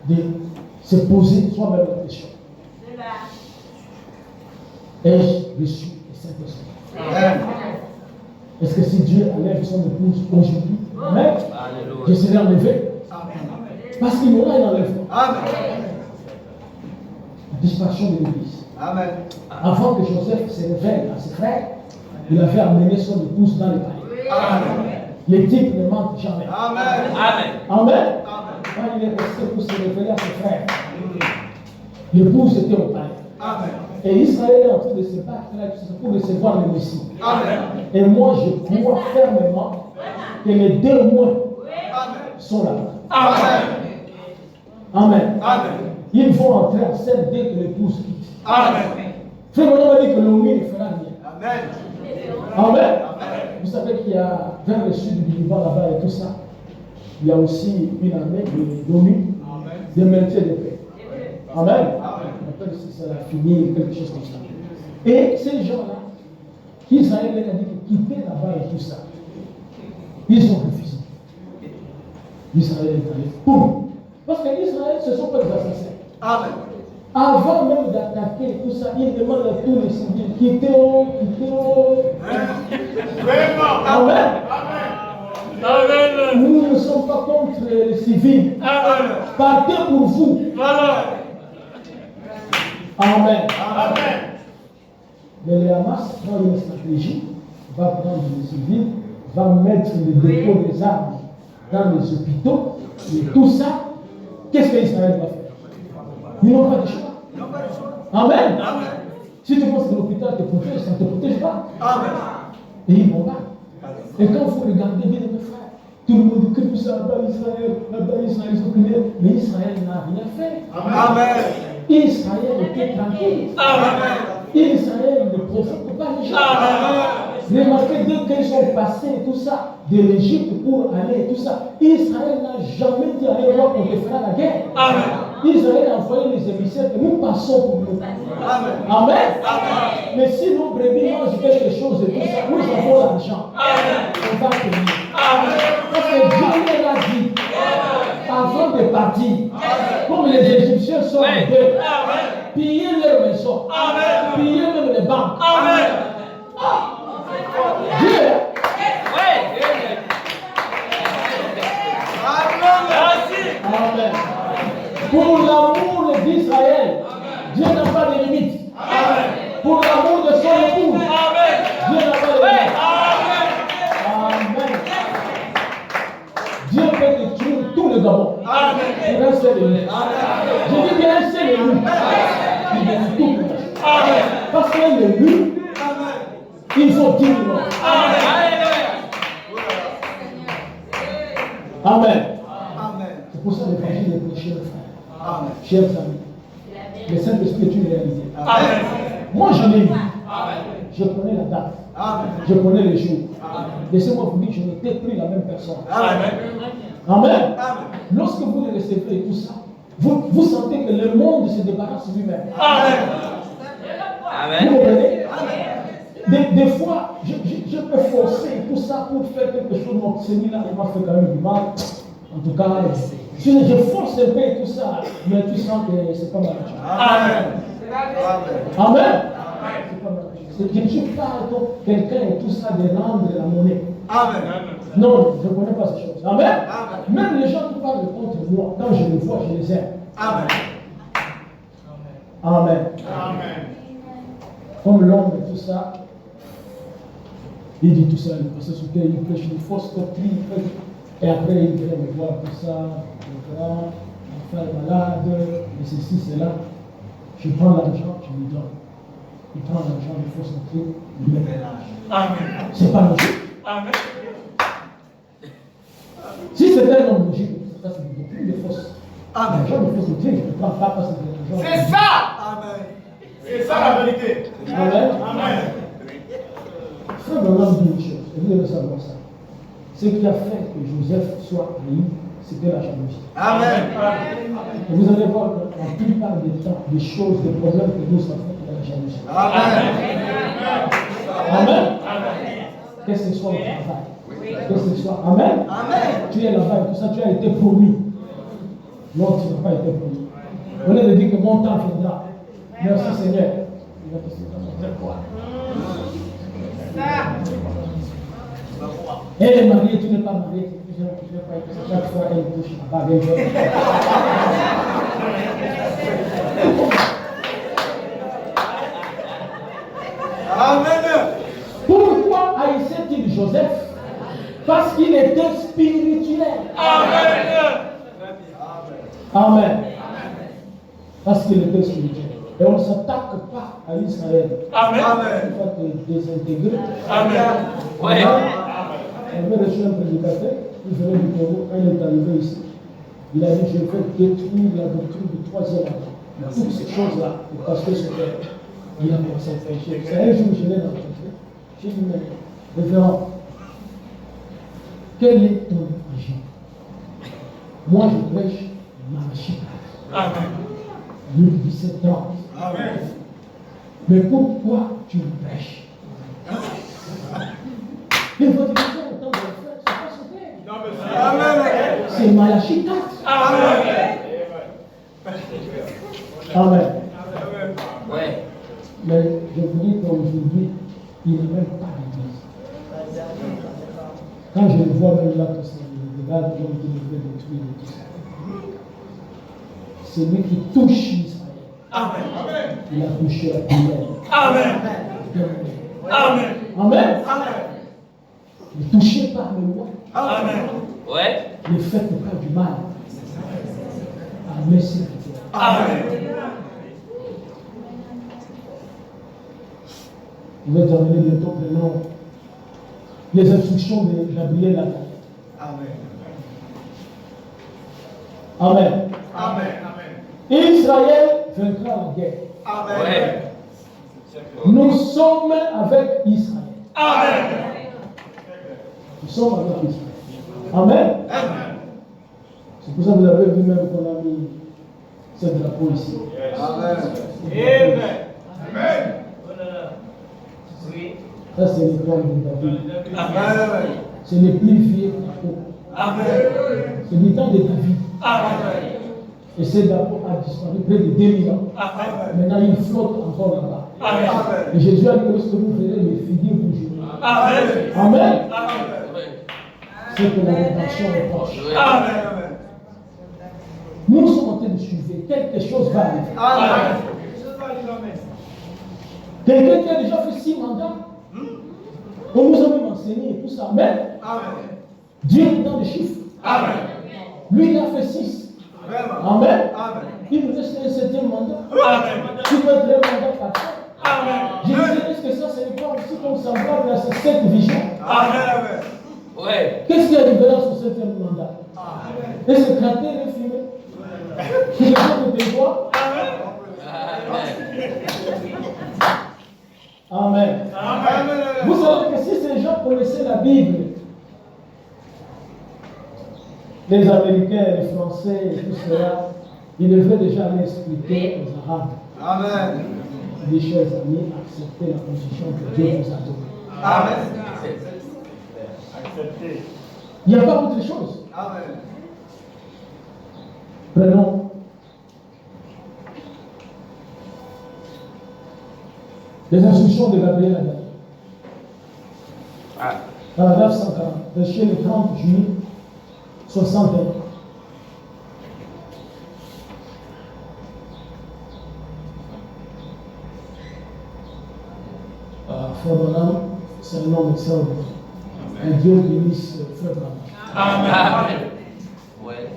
de se poser soi-même la question. Ai-je reçu le Saint-Esprit? Est-ce que si Dieu enlève son épouse aujourd'hui, même, je serai enlevé? Parce qu'il y aura un enlèvement. La disparition de l'Église. Avant que Joseph se révèle à ses frères, il avait amené son épouse dans les palais. Les types ne mentent jamais. Amen. Quand il est resté pour se révéler à ses frères, l'épouse était au palais. Et Israël est en train de se battre pour recevoir le Messie. Et moi, je crois fermement que les deux mois sont là. Amen. Ils vont entrer en scène dès que l'épouse quitte. Frère, on m'a dit que l'ONU ne fera rien. Amen. Vous savez qu'il y a vers le sud du Liban là-bas et tout ça, il y a aussi une armée de l'ONU de maintien de paix. Amen. C'est la finir, quelque chose comme ça. Et ces gens-là, qu'Israël a dit de quitter là-bas et tout ça, ils ont refusé. Israël est allé. Boum! Parce qu'Israël, ce ne sont pas des assassins. Avant même d'attaquer tout ça, ils demandent à tous les civils, quittez-vous. Amen. Nous ne sommes pas contre les civils. Partez pour vous. Amen. Mais le Hamas prend une stratégie, va prendre les civils, va mettre le dépôt des armes dans les hôpitaux, et tout ça, qu'est-ce qu'Israël va faire? Ils n'ont pas de choix. Amen. Si tu penses que l'hôpital te protège, ça ne te protège pas. Et ils vont pas. Et quand vous regardez bien mes frères, tout le monde dit que tout ça là-bas Israël, ils ont prié, mais Israël n'a rien fait. Israël était tranquille. Israël ne provoque pas les gens. Remarquez, dès qu'ils sont passés tout ça, de l'Égypte pour aller tout ça, Israël n'a jamais dit à un roi qu'on te fera la guerre. Israël a envoyé les émissaires que nous passons pour nous. Amen. Mais si nos brebis mangent quelque chose et tout ça, nous avons l'argent. On va payer. Parce que Dieu l'a dit avant de partir, comme les Égyptiens sont en deuil, piller leurs maisons, piller même les banques. Dieu. Amen. Pour l'amour d'Israël, Dieu n'a pas de limite. Pour l'amour de son épouse, Dieu n'a pas de limite. Amen. Dieu peut détruire tout le Gabon. Il reste élu. Je dis bien un seul élu. Il détruit tout le monde. Parce qu'un élu, il faut 10 000 morts. Amen. C'est pour ça que l'évangile est prêché, frère. Chers amis, le Saint-Esprit est une réalité. Moi, je l'ai vu. Je connais la date. Je connais les jours. Laissez-moi vous dire, je n'étais plus la même personne. Amen. Lorsque vous le recevez et tout ça, vous sentez que le monde se débarrasse de lui-même. Vous comprenez? Des fois, je peux forcer tout ça pour faire quelque chose. Mon Seigneur, il m'a fait quand même du mal. En tout cas, je force un peu et tout ça, mais tu sens que c'est pas mal. Amen. Amen. C'est pas mal. Je ne suis pas quelqu'un et tout ça de rendre la monnaie. Amen. Non, je ne connais pas ces choses. Amen. Même les gens qui parlent contre moi, quand je les vois, je les aime. Amen. Amen. Amen. Comme l'homme et tout ça, il dit tout ça, il passe sur terre, il prêche une fausse doctrine, et après il vient me voir tout ça, le grand, l'enfant est malade, et ceci, cela. Je prends l'argent, je lui donne. Il prend l'argent de fausse doctrine, il met l'argent. C'est pas logique. Amen. Si c'était un homme logique, ça c'est une doctrine de fausse. L'argent de fausse doctrine, je ne prends pas parce que c'est l'argent. C'est ça. Amen. C'est ça la vérité. Amen. Amen. Frère Branham dit une chose, et vous devez savoir ça. Ce qui a fait que Joseph soit haï, c'était la jalousie. Amen. Et vous allez voir que la plupart des temps, des choses, des problèmes que nous avons, c'est la jalousie. Amen. Amen. Que ce soit au travail, que ce soit. Amen. Tu es là-bas et tout ça, tu as été promis. Non, tu n'as pas été promis. Au lieu de dire que mon temps viendra. Merci Seigneur. Il va te dire quoi. Elle est mariée, tu n'es pas marié. Je ne sais pas, chaque fois elle touche la bague. Amen. Pourquoi haïssait-il Joseph? Parce qu'il était spirituel. Amen. Amen. Parce qu'il était spirituel. Et on ne s'attaque pas à Israël. Amen. Il faut te désintégrer. Amen. Ouais. On avait reçu un prédicateur, il venait du Congo, quand il est arrivé ici. Il a dit, je vais détruire la doctrine du troisième âge. Toutes ces choses-là, le pasteur se fait. Il a commencé à prêcher. C'est un jour, je l'ai rencontré. J'ai dit, mais, révérend, quel est ton origine? Moi, je prêche Malachie. Amen. Luc 17 ans. Amen. Mais pourquoi tu me prêches? Mais votre question au temps de la fête, c'est pas ce fait. Amen. C'est Malachie 4. Amen. Amen. Ouais. Mais je vous dis qu'aujourd'hui, il n'y a même pas d'église. Quand je le vois même là, tout ça, je regarde l'homme qui me fait détruire et tout ça. C'est lui qui touche Israël. Amen. Il a touché la prière. Amen. Amen. Amen. Ne touchez pas le roi. Amen. Ouais. Ne faites pas du mal à mes serviteurs. Amen. Je vais terminer bientôt. Prenons les instructions de Gabriel Attal. Amen. Amen. Amen. Israël vaincra la guerre. Amen. Ouais. Nous sommes avec Israël. Amen. Nous sommes avec Israël. Amen. C'est pour ça que vous avez vu même qu'on a mis ce drapeau ici. Amen. Amen. Ça, c'est l'étoile de David. Amen. C'est le plus vieux drapeau. Amen. C'est le temps de David. Amen. Et ce drapeau a disparu près de 2000 ans. Amen. Maintenant, il flotte encore là-bas. Amen. Et Jésus a dit que lorsque vous verrez les figues bouger. Amen. Amen. Amen. C'est que la rédemption est proche. Amen. Nous sommes en train de suivre. Quelque chose va arriver. Amen. Quelqu'un qui a déjà fait 6 mandats, on nous a même enseigné et tout ça. Mais Dieu est dans les chiffres. Amen. Lui, il a fait 6. Amen. Il nous reste un 7e mandat. Amen. Tu peux être un mandat parfait. Amen. Je disais, est-ce que ça, ce n'est pas aussi comme semblable à ces 7 visions? Amen. Ouais. Qu'est-ce qui arrivera sur ce 7e mandat? Est-ce que cratère est fumé? C'est le jour de tes voix? Amen. ces gens connaissaient la Bible, les Américains, les Français, et tout cela, ils devaient déjà aller expliquer aux Arabes. Amen. Les chers amis, acceptez la position que Dieu vous a donnée. Amen. Il n'y a pas autre chose. Amen. Prenons les instructions de Gabriel à Daniel. Paragraphe 140, verset le 30 juillet 61. Frère Branham, c'est un homme excellent. Que Dieu bénisse Frère Branham. Amen. Ouais.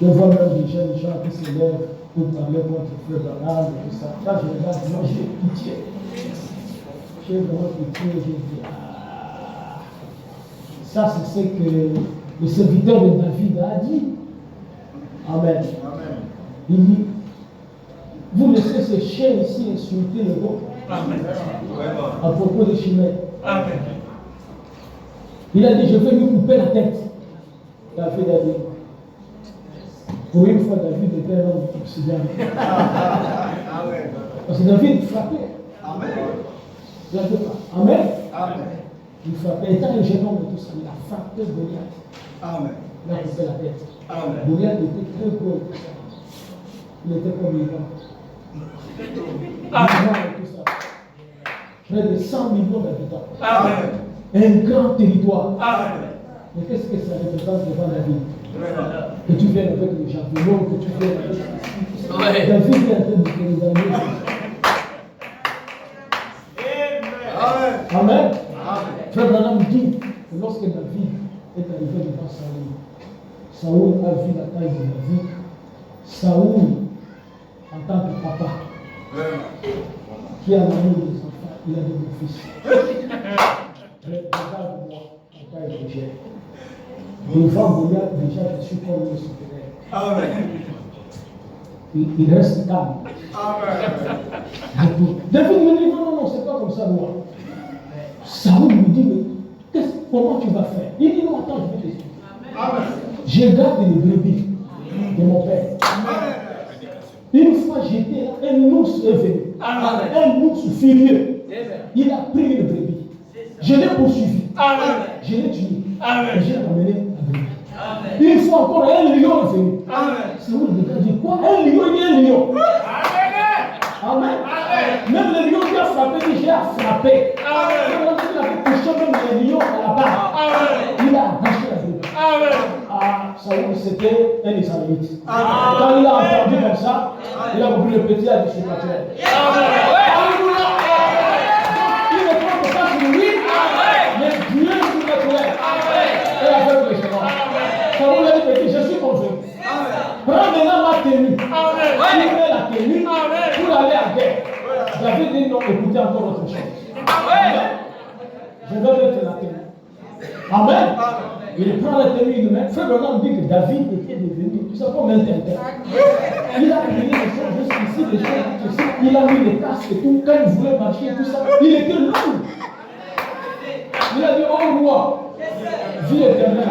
Je vois même des jeunes gens qui se lèvent pour parler contre Frère Branham et tout ça. Quand je regarde, moi j'ai pitié. J'ai vraiment pitié, j'ai dit, ah. Ça, c'est ce que le serviteur de David a dit. Amen. Amen. Il dit, vous laissez ces chiens ici insulter le bon. Amen. À propos des chimères. Amen. Il a dit, je vais lui couper la tête. David a dit, pour une fois, David était un homme obsédant. Amen. Parce que David frappait. Amen. Il a dit, Amen. Amen. Il frappait. Étant un jeune homme et tout ça, il a frappé Goliath. Amen. Il a coupé la tête. Amen. Goliath était très gros. Il était comme il tout ça. Près de 100 millions d'habitants. Amen. Un grand territoire. Amen. Mais qu'est-ce que ça représente devant David? Que tu viennes avec le javelot, que tu viennes avec ceci. Ouais. David est en train de te les amener. Amen. Amen. Amen. Frère Branham dit que lorsque David est arrivé devant Saoul, Saoul a vu la taille de David. Saoul, en tant que papa, qui a l'amour des enfants, il a dit mon fils. Regarde-moi, en taille de Gère. Devant Goliath, déjà, je suis comme le souterrain. Amen. Il reste calme. Amen. David me dit non, non, non, c'est pas comme ça, moi. Saoul me dit, mais comment tu vas faire? Il dit non, attends, je vais t'expliquer. Amen. Je garde les brebis de mon père. Amen. Une fois j'étais là, un ours est venu. Amen. Un ours furieux. Il a pris une brebis. Je l'ai poursuivi. Amen. Je l'ai tué. Amen. Et j'ai amené la brebis. Amen. Une fois encore, un lion est venu. Amen. Saoul regarde, dit quoi? Un lion, il y a un lion. Amen. Même le lion qui a frappé, j'ai frappé. Amen. Il avait touché même le lion à la barre. Amen. Il a arraché la brebis. Amen. Ah, Saoul, c'était un Israélite. Amen. Quand il a entendu comme ça, il a compris le petit à du supérieur. Alléluia. Il ne compte pas sur lui, mais Dieu surnaturel. Et avec le chemin. Saoul a dit, petit, je suis convaincu. Prends maintenant ma tenue. Il met la tenue pour aller à guerre. David dit non, écoutez encore autre chose. Je vais mettre la tenue. Amen. Il prend la tenue, il le met. Frère Branham dit que David était devenu, tu sais, comme un tintin. Il a amené les choses jusqu'ici, les choses jusqu'ici. Il a mis les casques et tout. Quand il voulait marcher et tout ça, il était lourd. Il a dit, oh roi, vie éternelle.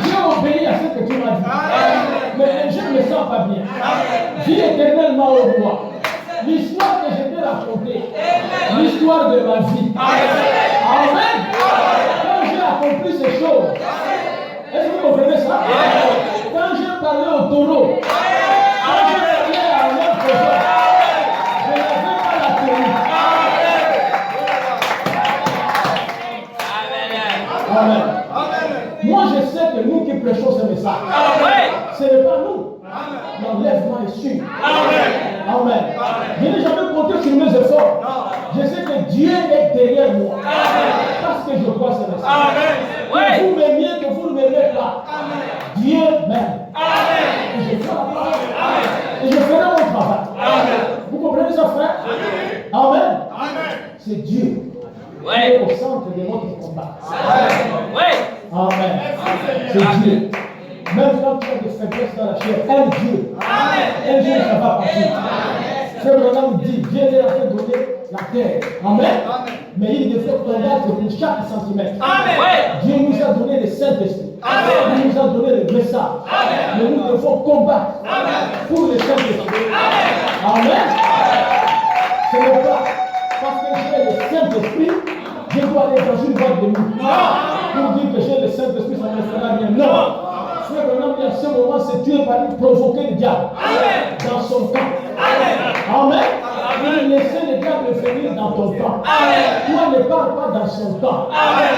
J'ai obéi à ce que tu m'as dit. Mais je ne me sens pas bien. Vie éternellement au roi. L'histoire que je t'ai racontée, l'histoire de ma vie. Amen. Quand j'ai accompli ces choses, est-ce que vous comprenez ça? Quand j'ai parlé au taureau, quand j'ai parlé à un projet, je n'avais pas la tenue. Amen. Moi, je sais que nous qui prêchons ce message, ce n'est pas nous. L'enlèvement est sûr. Amen. Je n'ai jamais compté sur mes efforts. Je sais que Dieu est derrière moi. Parce que je crois ce message. Que vous m'aimiez, que vous ne m'aimez pas. Dieu m'aime. Et je crois la parole. Et je ferai mon travail. Vous comprenez ça, frère? Amen. C'est Dieu qui est au centre de notre combat. Amen. C'est Dieu. Même quand tu as des faiblesses dans la chair, aime Dieu. Aime Dieu, ça va partir. Frère Branham dit, Dieu leur a fait donner la terre. Amen. Mais il devait combattre pour chaque centimètre. Dieu nous a donné le Saint-Esprit. Il nous a donné le message. Mais nous devons combattre pour le Saint-Esprit. Amen. Ce n'est pas parce que j'ai le Saint-Esprit, je dois aller dans une boîte de nuit. Pour dire que j'ai le Saint-Esprit, ça ne me fera rien. Non. Frère Branham dit à ce moment, c'est Dieu qui provoquer le diable dans son camp. Amen. Il laisse le diable venir dans ton camp. Toi ne parle pas dans son camp. Amen.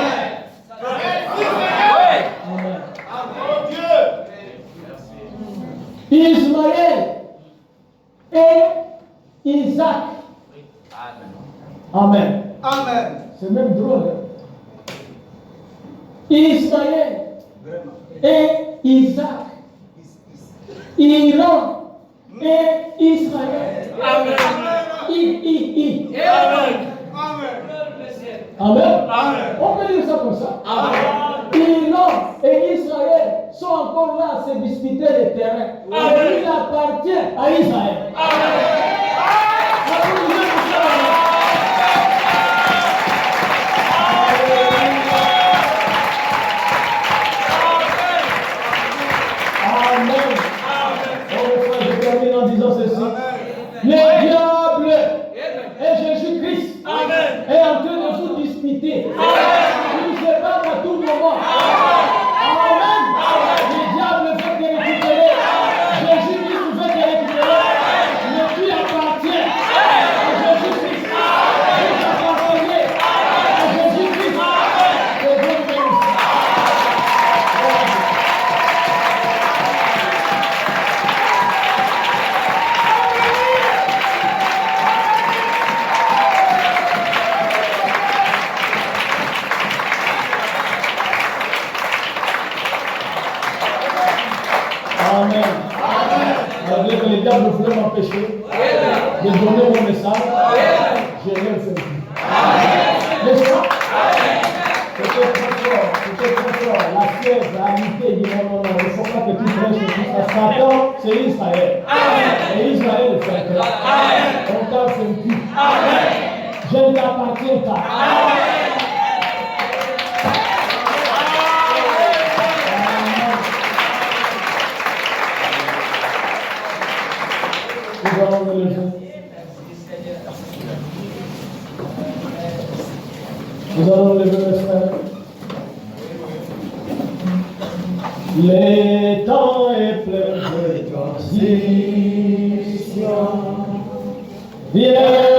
Ismaël et Isaac. Amen. C'est même drôle. Ismaël et Isaac. Iran et Israël. Amen. Amen. On peut dire ça comme ça. Iran et Israël sont encore là à se disputer les terrains. Et il appartient à Israël. Le diable et Jésus-Christ est en train de vous disputer. Il se bat à tout moment. Amen. Le diable veut te récupérer. Jésus-Christ veut te récupérer. Mais tu appartiens à Jésus-Christ. Tu appartiens à Jésus-Christ. C'est Dieu qui nous dit. Amen. Malgré que le diable voulait m'empêcher de donner mon message, je l'ai fait. N'est-ce pas? C'était trop fort. La fièvre, la lutte, dit non, il ne faut pas que tu prêches tout ça. Satan, c'est Israël. Et Israël est vainqueur. On t'a vaincu. Je ne t'appartiens pas. Nous allons nous lever. Nous allons lever mes frères. Le temps est plein de transition. Viens.